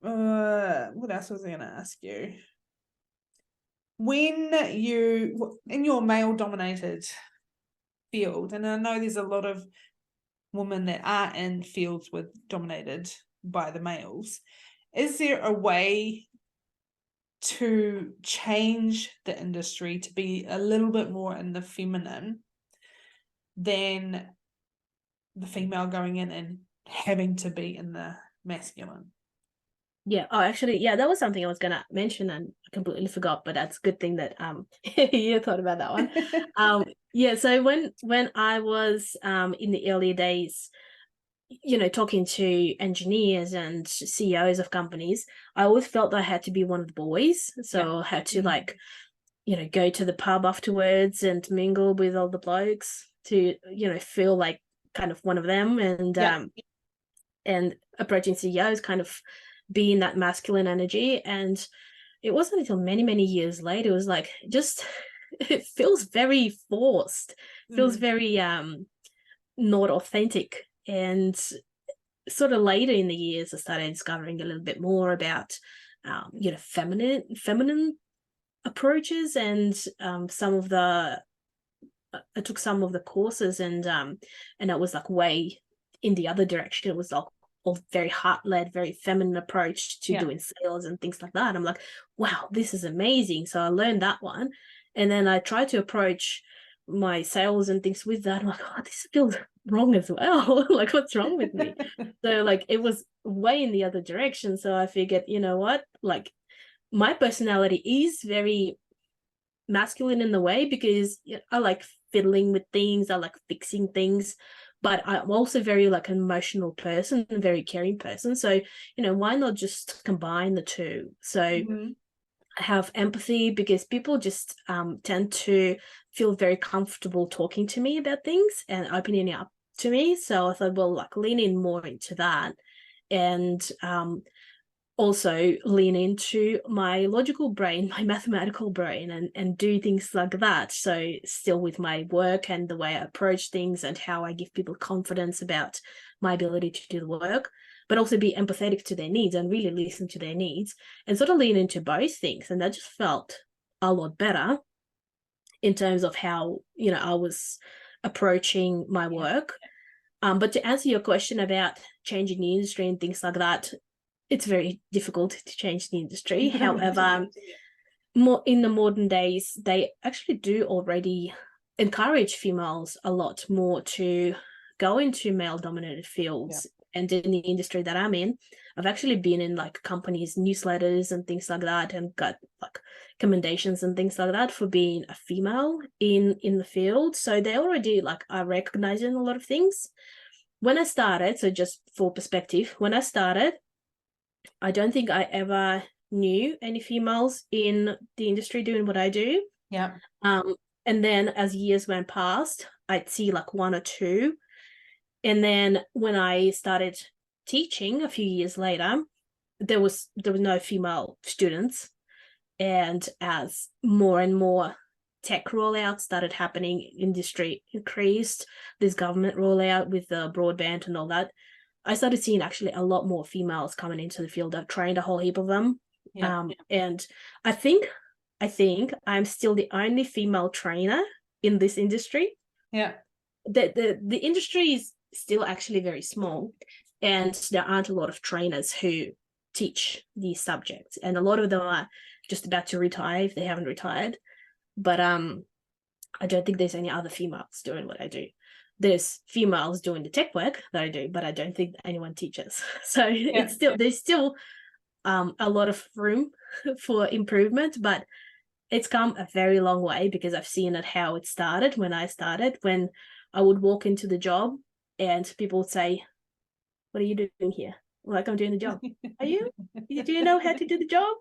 What else was I going to ask you? When you, in your male-dominated field, and I know there's a lot of women that are in fields dominated by the males, is there a way to change the industry to be a little bit more in the feminine than the female going in and having to be in the masculine? Yeah. Oh, actually, yeah, that was something I was gonna mention and I completely forgot, but that's a good thing that you thought about that one. Yeah, so when I was in the early days, talking to engineers and CEOs of companies, I always felt I had to be one of the boys. So I had to go to the pub afterwards and mingle with all the blokes to, feel like kind of one of them, and approaching CEOs kind of be in that masculine energy. And it wasn't until many, many years later, it was like, it feels very forced, feels very not authentic. And sort of later in the years, I started discovering a little bit more about, feminine approaches, and I took some of the courses, and it was like way in the other direction. It was like all very heart-led, very feminine approach to doing sales and things like that. I'm like, wow, this is amazing. So I learned that one. And then I tried to approach my sales and things with that. I'm like, oh, this feels wrong as well. Like, what's wrong with me? So like it was way in the other direction. So I figured, you know what, like my personality is very masculine in the way, because I like fiddling with things, I like fixing things, but I'm also very like an emotional person, a very caring person. So, why not just combine the two? So I have empathy, because people just tend to feel very comfortable talking to me about things and opening up to me. So I thought, well, like lean in more into that, and also lean into my logical brain, my mathematical brain, and do things like that. So still with my work and the way I approach things and how I give people confidence about my ability to do the work, but also be empathetic to their needs and really listen to their needs, and sort of lean into both things. And that just felt a lot better in terms of how, I was approaching my work. But to answer your question about changing the industry and things like that, it's very difficult to change the industry. However, more in the modern days, they actually do already encourage females a lot more to go into male-dominated fields. And in the industry that I'm in, I've actually been in like companies' newsletters and things like that, and got like commendations and things like that for being a female in the field. So they already like are recognizing a lot of things. When I started, so just for perspective, when I started, I don't think I ever knew any females in the industry doing what I do. Yeah. And then as years went past, I'd see like one or two. And then when I started teaching a few years later, there was no female students. And as more and more tech rollout started happening, industry increased, this government rollout with the broadband and all that, I started seeing actually a lot more females coming into the field. I've trained a whole heap of them. And I think I'm still the only female trainer in this industry. Yeah. The industry is still actually very small, and there aren't a lot of trainers who teach these subjects. And a lot of them are just about to retire if they haven't retired. But I don't think there's any other females doing what I do. There's females doing the tech work that I do, but I don't think anyone teaches. So there's still a lot of room for improvement, but it's come a very long way, because I've seen it how it started when I started, when I would walk into the job and people would say, what are you doing here? Like, I'm doing the job. Are you? Do you know how to do the job?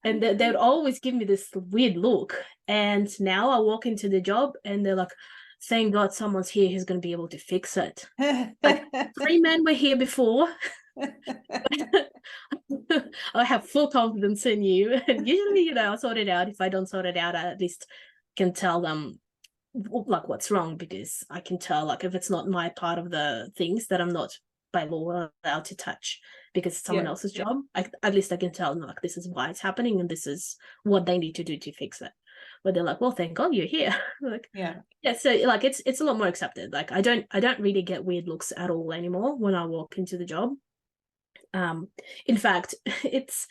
And they would always give me this weird look. And now I walk into the job and they're like, thank God someone's here who's going to be able to fix it. Like 3 men were here before. I have full confidence in you. And usually, I'll sort it out. If I don't sort it out, I at least can tell them like what's wrong, because I can tell like if it's not my part of the things that I'm not by law allowed to touch, because it's someone else's job. At least I can tell them like this is why it's happening and this is what they need to do to fix it. But they're like, well, thank God you're here. Like, so like it's a lot more accepted. Like I don't really get weird looks at all anymore when I walk into the job. In fact, it's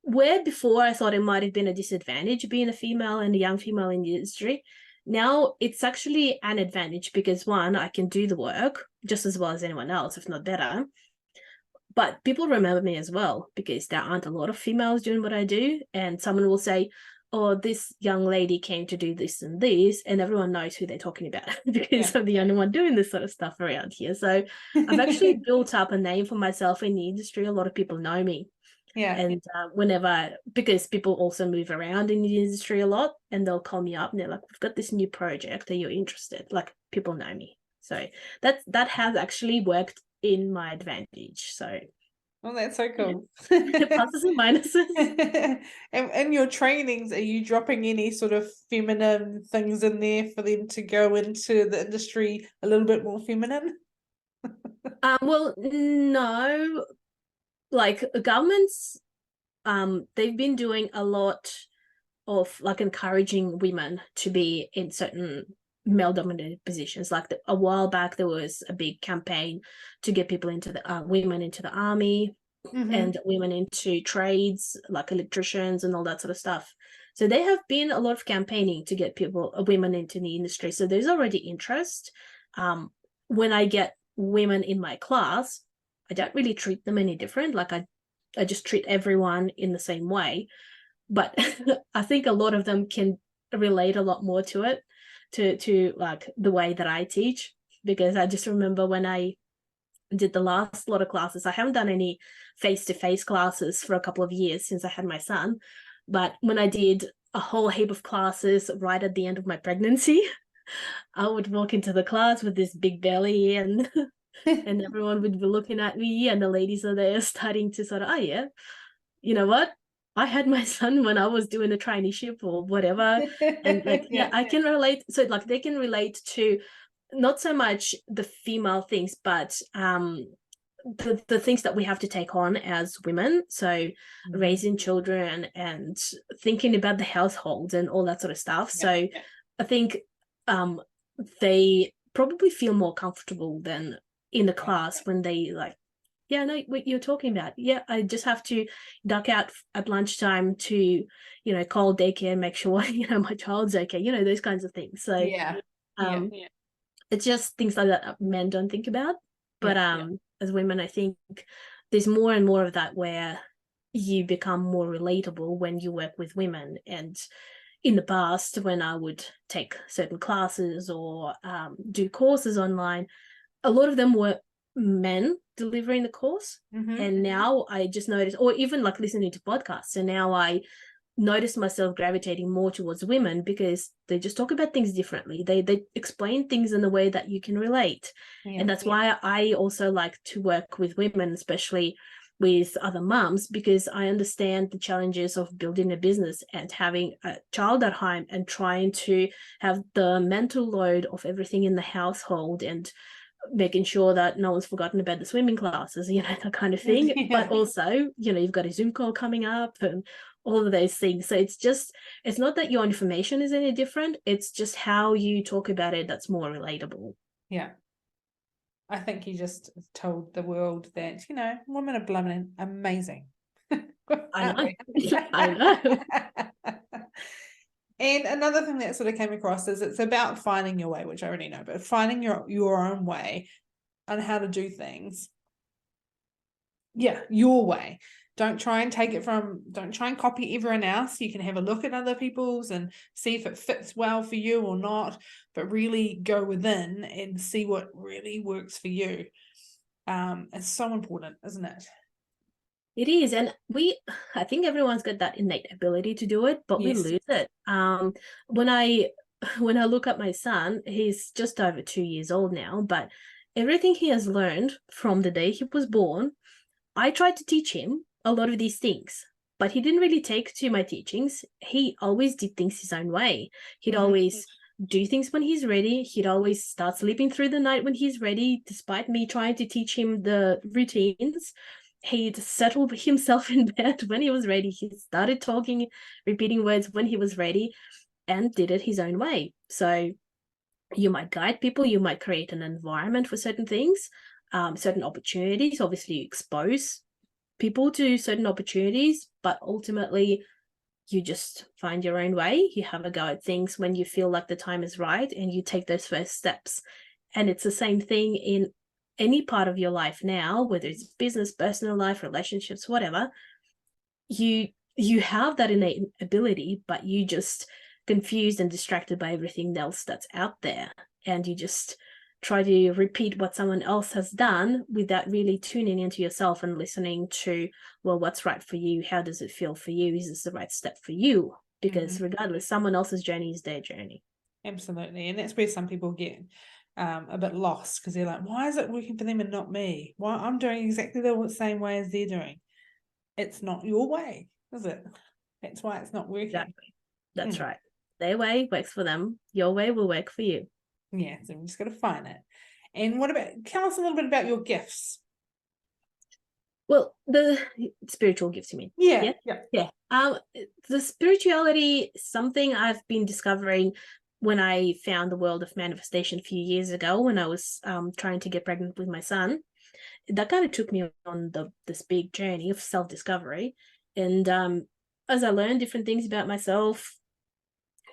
where before I thought it might have been a disadvantage being a female and a young female in the industry. Now it's actually an advantage, because one, I can do the work just as well as anyone else, if not better. But people remember me as well, because there aren't a lot of females doing what I do. And someone will say, oh, this young lady came to do this and this, and everyone knows who they're talking about because I'm the only one doing this sort of stuff around here. So I've actually built up a name for myself in the industry. A lot of people know me. And whenever, because people also move around in the industry a lot, and they'll call me up and they're like, we've got this new project, are you interested? Like, people know me. So that has actually worked in my advantage. So well, that's so cool. Pluses and minuses. And in your trainings, are you dropping any sort of feminine things in there for them to go into the industry a little bit more feminine? Well, no. Like governments, they've been doing a lot of like encouraging women to be in certain male-dominated positions. Like a while back, there was a big campaign to get people into the women into the army and women into trades like electricians and all that sort of stuff. So there have been a lot of campaigning to get women into the industry. So there's already interest. When I get women in my class, I don't really treat them any different. Like I just treat everyone in the same way. But I think a lot of them can relate a lot more to it, to like the way that I teach, because I just remember when I did the last lot of classes, I haven't done any face-to-face classes for a couple of years since I had my son. But when I did a whole heap of classes right at the end of my pregnancy, I would walk into the class with this big belly and and everyone would be looking at me, and the ladies are there starting to sort of, oh yeah, you know what? I had my son when I was doing a traineeship or whatever. And like, yeah, I can relate. So like they can relate to not so much the female things, but the things that we have to take on as women. So raising children and thinking about the household and all that sort of stuff. So I think they probably feel more comfortable than in the class when they like, yeah, no, what you're talking about. Yeah, I just have to duck out at lunchtime to, you know, call daycare and make sure, you know, my child's okay, you know, those kinds of things. So it's just things like that men don't think about. But as women, I think there's more and more of that where you become more relatable when you work with women. And in the past, when I would take certain classes or do courses online, a lot of them were men delivering the course. And now I just notice, or even like listening to podcasts, and now I notice myself gravitating more towards women because they just talk about things differently. They explain things in a way that you can relate. And that's why I also like to work with women, especially with other moms, because I understand the challenges of building a business and having a child at home and trying to have the mental load of everything in the household and making sure that no one's forgotten about the swimming classes, you know, that kind of thing. But also, you know, you've got a Zoom call coming up and all of those things. So it's not that your information is any different. It's just how you talk about it that's more relatable. Yeah. I think you just told the world that, you know, women are blooming amazing. I know. I know. And another thing that sort of came across is it's about finding your way, which I already know, but finding your own way on how to do things. Yeah, your way. Don't try and copy everyone else. You can have a look at other people's and see if it fits well for you or not, but really go within and see what really works for you. It's so important, isn't it? It is. And I think everyone's got that innate ability to do it, but we lose it. When I look at my son, he's just over 2 years old now, but everything he has learned from the day he was born, I tried to teach him a lot of these things, but he didn't really take to my teachings. He always did things his own way. He'd always do things when he's ready. He'd always start sleeping through the night when he's ready, despite me trying to teach him the routines. He'd settled himself in bed when he was ready. He started talking, repeating words when he was ready, and did it his own way. So you might guide people, you might create an environment for certain things, certain opportunities. Obviously, you expose people to certain opportunities, but ultimately you just find your own way. You have a go at things when you feel like the time is right, and you take those first steps. And it's the same thing in any part of your life now, whether it's business, personal life, relationships, whatever. You have that innate ability, but you just confused and distracted by everything else that's out there, and you just try to repeat what someone else has done without really tuning into yourself and listening to, well, what's right for you? How does it feel for you? Is this the right step for you? Because regardless, someone else's journey is their journey. Absolutely. And that's where some people get a bit lost, because they're like, why is it working for them and not me? Why I'm doing exactly the same way as they're doing. It's not your way, is it? That's why it's not working. Exactly. That's right. Their way works for them. Your way will work for you. Yeah, so we just got to find it. And tell us a little bit about your gifts. Well, the spiritual gifts, you mean? Yeah. The spirituality is something I've been discovering when I found the world of manifestation a few years ago, when I was trying to get pregnant with my son. That kind of took me on this big journey of self-discovery. And as I learned different things about myself,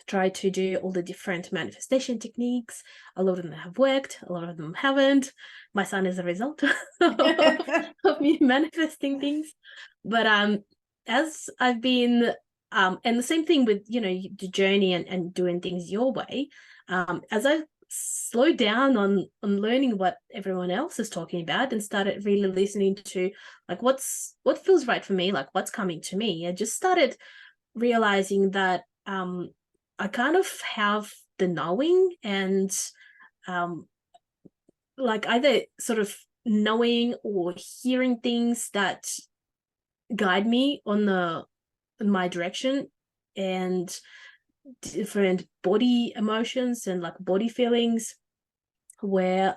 try to do all the different manifestation techniques. A lot of them have worked, a lot of them haven't. My son is a result of me manifesting things. But as I've been and the same thing with, you know, the journey and doing things your way, as I slowed down on learning what everyone else is talking about and started really listening to like what feels right for me, like what's coming to me, I just started realizing that I kind of have the knowing and like either sort of knowing or hearing things that guide me in my direction, and different body emotions and like body feelings where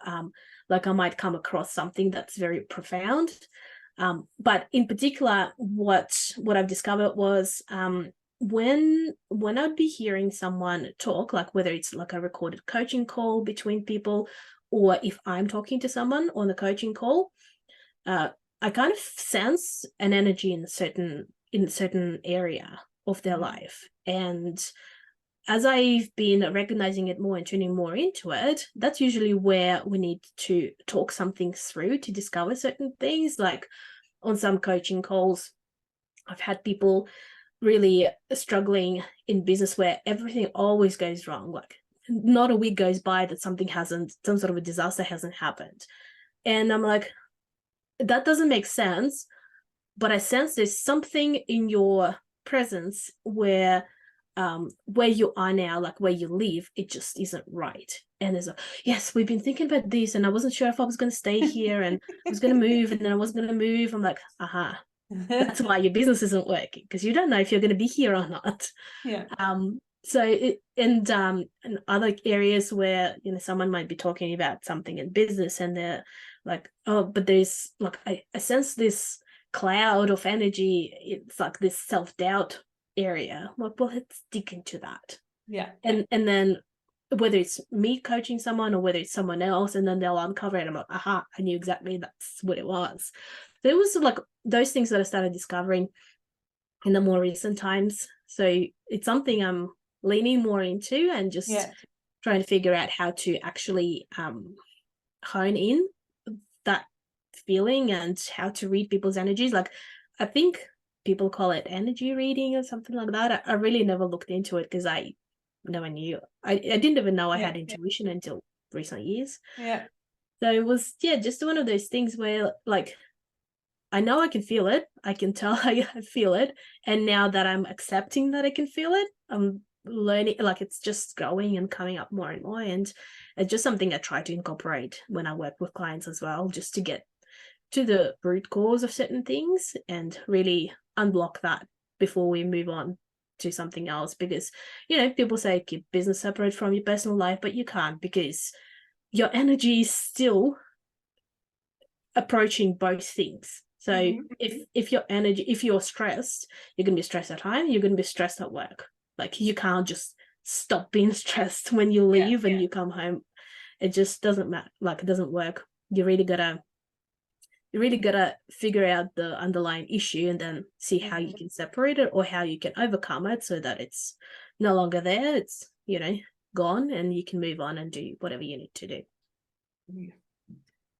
like I might come across something that's very profound. But in particular, what I've discovered was when I'd be hearing someone talk, like whether it's like a recorded coaching call between people, or if I'm talking to someone on the coaching call, I kind of sense an energy in a certain area of their life. And as I've been recognizing it more and tuning more into it, that's usually where we need to talk something through to discover certain things. Like on some coaching calls, I've had people really struggling in business where everything always goes wrong. Like not a week goes by that some sort of a disaster hasn't happened. And I'm like, that doesn't make sense, but I sense there's something in your presence where you are now, like where you live, it just isn't right. And there's yes, we've been thinking about this, and I wasn't sure if I was going to stay here, and I was going to move, and then I wasn't going to move. I'm like, that's why your business isn't working, because you don't know if you're going to be here or not. Yeah. So and other areas where, you know, someone might be talking about something in business and they're like, oh, but there's like I sense this cloud of energy. It's like this self-doubt area. Like, well, let's dig into that. Yeah. And then whether it's me coaching someone or whether it's someone else, and then they'll uncover it. I'm like, I knew exactly that's what it was. So it was like those things that I started discovering in the more recent times. So it's something I'm leaning more into and just trying to figure out how to actually hone in that feeling and how to read people's energies. Like I think people call it energy reading or something like that. I really never looked into it because I never knew. I didn't even know I had intuition until recent years. Yeah. So it was just one of those things where like I know I can feel it. I can tell I feel it. And now that I'm accepting that I can feel it, I'm learning, like it's just growing and coming up more and more. And it's just something I try to incorporate when I work with clients as well, just to get to the root cause of certain things and really unblock that before we move on to something else. Because, you know, people say keep business separate from your personal life, but you can't, because your energy is still approaching both things. So if you're stressed, you're going to be stressed at home, you're going to be stressed at work. Like you can't just stop being stressed when you leave and you come home. It just doesn't matter. Like it doesn't work. You really gotta figure out the underlying issue and then see how you can separate it or how you can overcome it so that it's no longer there. It's, you know, gone, and you can move on and do whatever you need to do.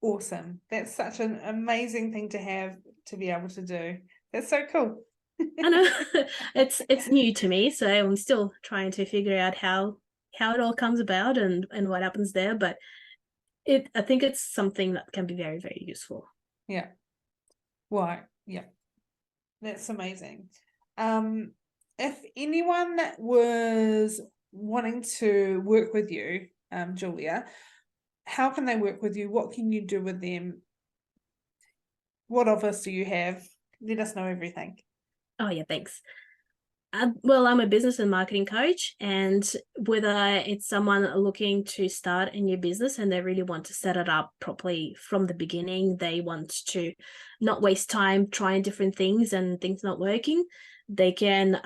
Awesome. That's such an amazing thing to have to be able to do. That's so cool. I know it's new to me, so I'm still trying to figure out how it all comes about and what happens there. But I think it's something that can be very, very useful. Yeah. Right. Yeah. That's amazing. If anyone was wanting to work with you, Julia, how can they work with you? What can you do with them? What offers do you have? Let us know everything. Oh yeah, thanks. Well, I'm a business and marketing coach, and whether it's someone looking to start a new business and they really want to set it up properly from the beginning, they want to not waste time trying different things and things not working, they can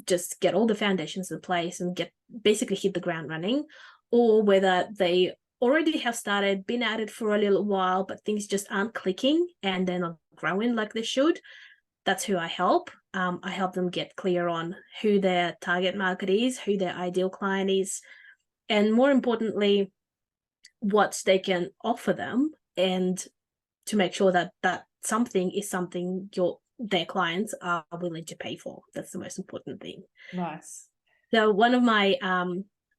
just get all the foundations in place and basically hit the ground running. Or whether they already have started, been at it for a little while, but things just aren't clicking and they're not growing like they should, that's who I help. I help them get clear on who their target market is, who their ideal client is, and more importantly, what they can offer them, and to make sure that that something is something their clients are willing to pay for. That's the most important thing. Nice. So one of my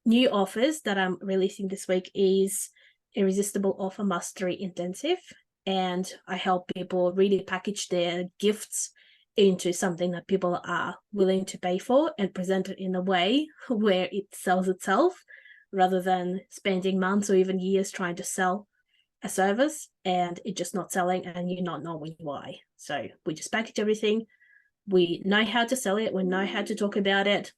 new offers that I'm releasing this week is Irresistible Offer Mastery Intensive. And I help people really package their gifts into something that people are willing to pay for and present it in a way where it sells itself, rather than spending months or even years trying to sell a service and it just not selling and you not knowing why. So we just package everything. We know how to sell it. We know how to talk about it.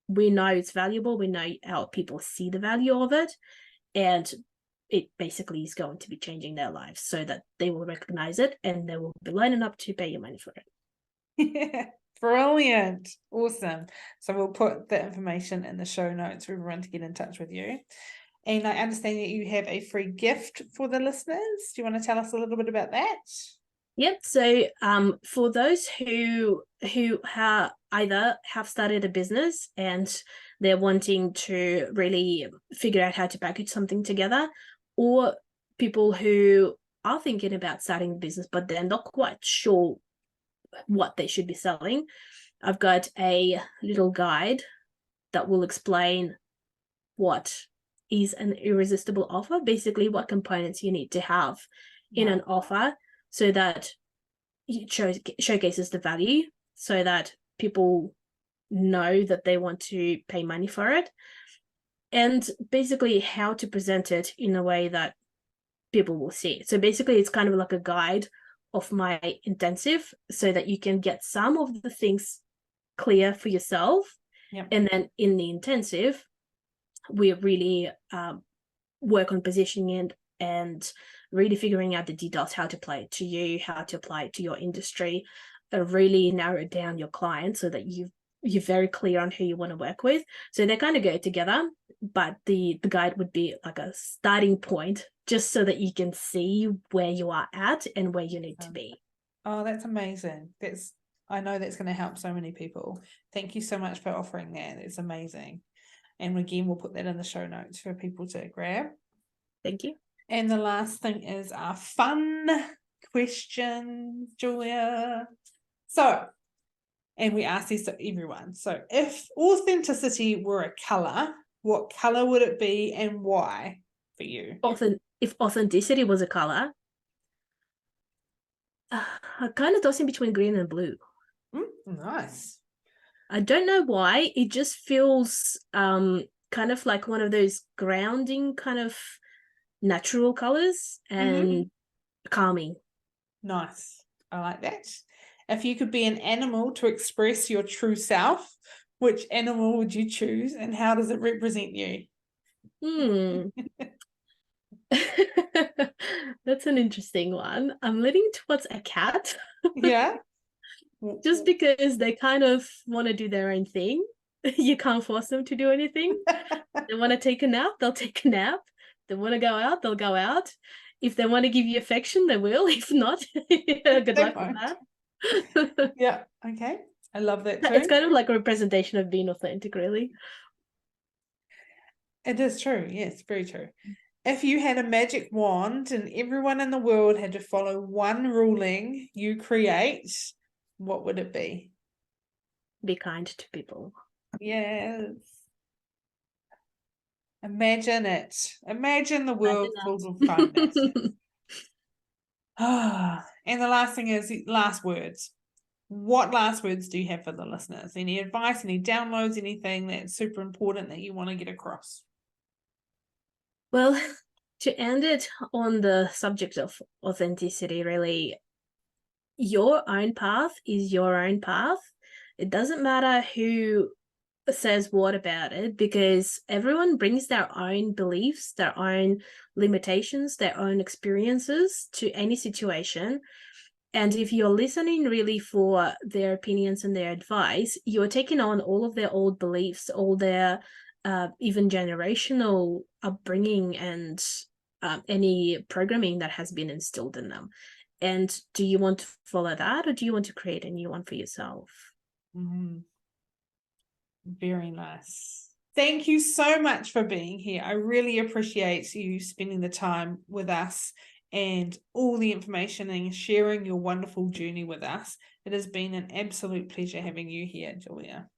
We know it's valuable. We know how people see the value of it. And it basically is going to be changing their lives so that they will recognize it and they will be lining up to pay you money for it. Yeah, brilliant. Awesome. So we'll put the information in the show notes for everyone to get in touch with you. And I understand that you have a free gift for the listeners. Do you want to tell us a little bit about that? Yep. So for those who either have started a business and they're wanting to really figure out how to package something together, or people who are thinking about starting a business but they're not quite sure what they should be selling, I've got a little guide that will explain what is an irresistible offer, basically what components you need to have in an offer, so that it showcases the value, so that people know that they want to pay money for it, and basically how to present it in a way that people will see it. So basically it's kind of like a guide of my intensive, so that you can get some of the things clear for yourself. Yep. And then in the intensive, we really work on positioning it and really figuring out the details, how to apply it to you, how to apply it to your industry, really narrow down your clients so that you're very clear on who you want to work with. So they kind of go together, but the guide would be like a starting point, just so that you can see where you are at and where you need to be. Oh, that's amazing. I know that's going to help so many people. Thank you so much for offering that. It's amazing. And again, we'll put that in the show notes for people to grab. Thank you. And the last thing is our fun questions, Julia. So, and we ask these to everyone. So if authenticity were a color, what color would it be and why for you? If authenticity was a color, I kind of toss in between green and blue. Nice. I don't know why. It just feels kind of like one of those grounding kind of natural colors and calming. Nice. I like that. If you could be an animal to express your true self, which animal would you choose and how does it represent you? That's an interesting one. I'm leaning towards a cat. Yeah. Just because they kind of want to do their own thing. You can't force them to do anything. They want to take a nap, they'll take a nap. They want to go out, they'll go out. If they want to give you affection, they will. If not, good luck with that. Yeah, okay. I love that too. It's kind of like a representation of being authentic, really. It is true. Yes, very true. If you had a magic wand and everyone in the world had to follow one ruling you create, what would it be? Be kind to people. Yes. Imagine it. Imagine the world full of kindness. And the last thing is last words. What last words do you have for the listeners? Any advice, any downloads, anything that's super important that you want to get across? Well, to end it on the subject of authenticity, really, your own path is your own path. It doesn't matter who says what about it, because everyone brings their own beliefs, their own limitations, their own experiences to any situation. And if you're listening really for their opinions and their advice, you're taking on all of their old beliefs, all their even generational upbringing and any programming that has been instilled in them. And do you want to follow that, or do you want to create a new one for yourself? Very nice. Thank you so much for being here. I really appreciate you spending the time with us and all the information and sharing your wonderful journey with us. It has been an absolute pleasure having you here, Julia.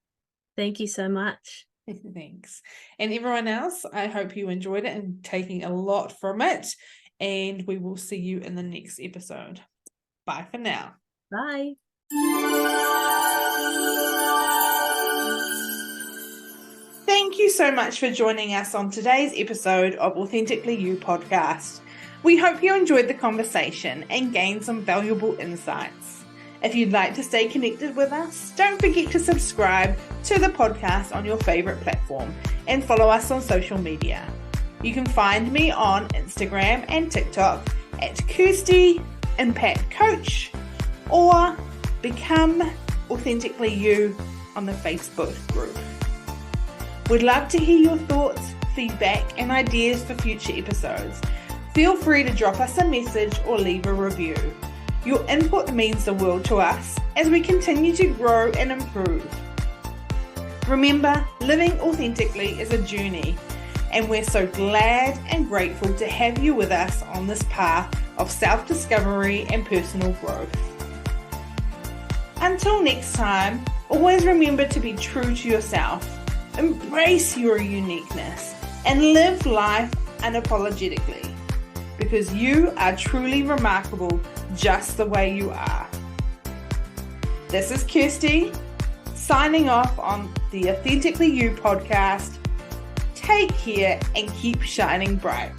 Thank you so much. Thanks. And everyone else, I hope you enjoyed it and taking a lot from it. And we will see you in the next episode. Bye for now. Bye. Thank you so much for joining us on today's episode of Authentically You Podcast. We hope you enjoyed the conversation and gained some valuable insights. If you'd like to stay connected with us, don't forget to subscribe to the podcast on your favorite platform and follow us on social media. You can find me on Instagram and TikTok at Kirsty Impact Coach, or Become Authentically You on the Facebook group. We'd love to hear your thoughts, feedback, and ideas for future episodes. Feel free to drop us a message or leave a review. Your input means the world to us as we continue to grow and improve. Remember, living authentically is a journey, and we're so glad and grateful to have you with us on this path of self-discovery and personal growth. Until next time, always remember to be true to yourself. Embrace your uniqueness and live life unapologetically, because you are truly remarkable just the way you are. This is Kirsty, signing off on the Authentically You podcast. Take care and keep shining bright.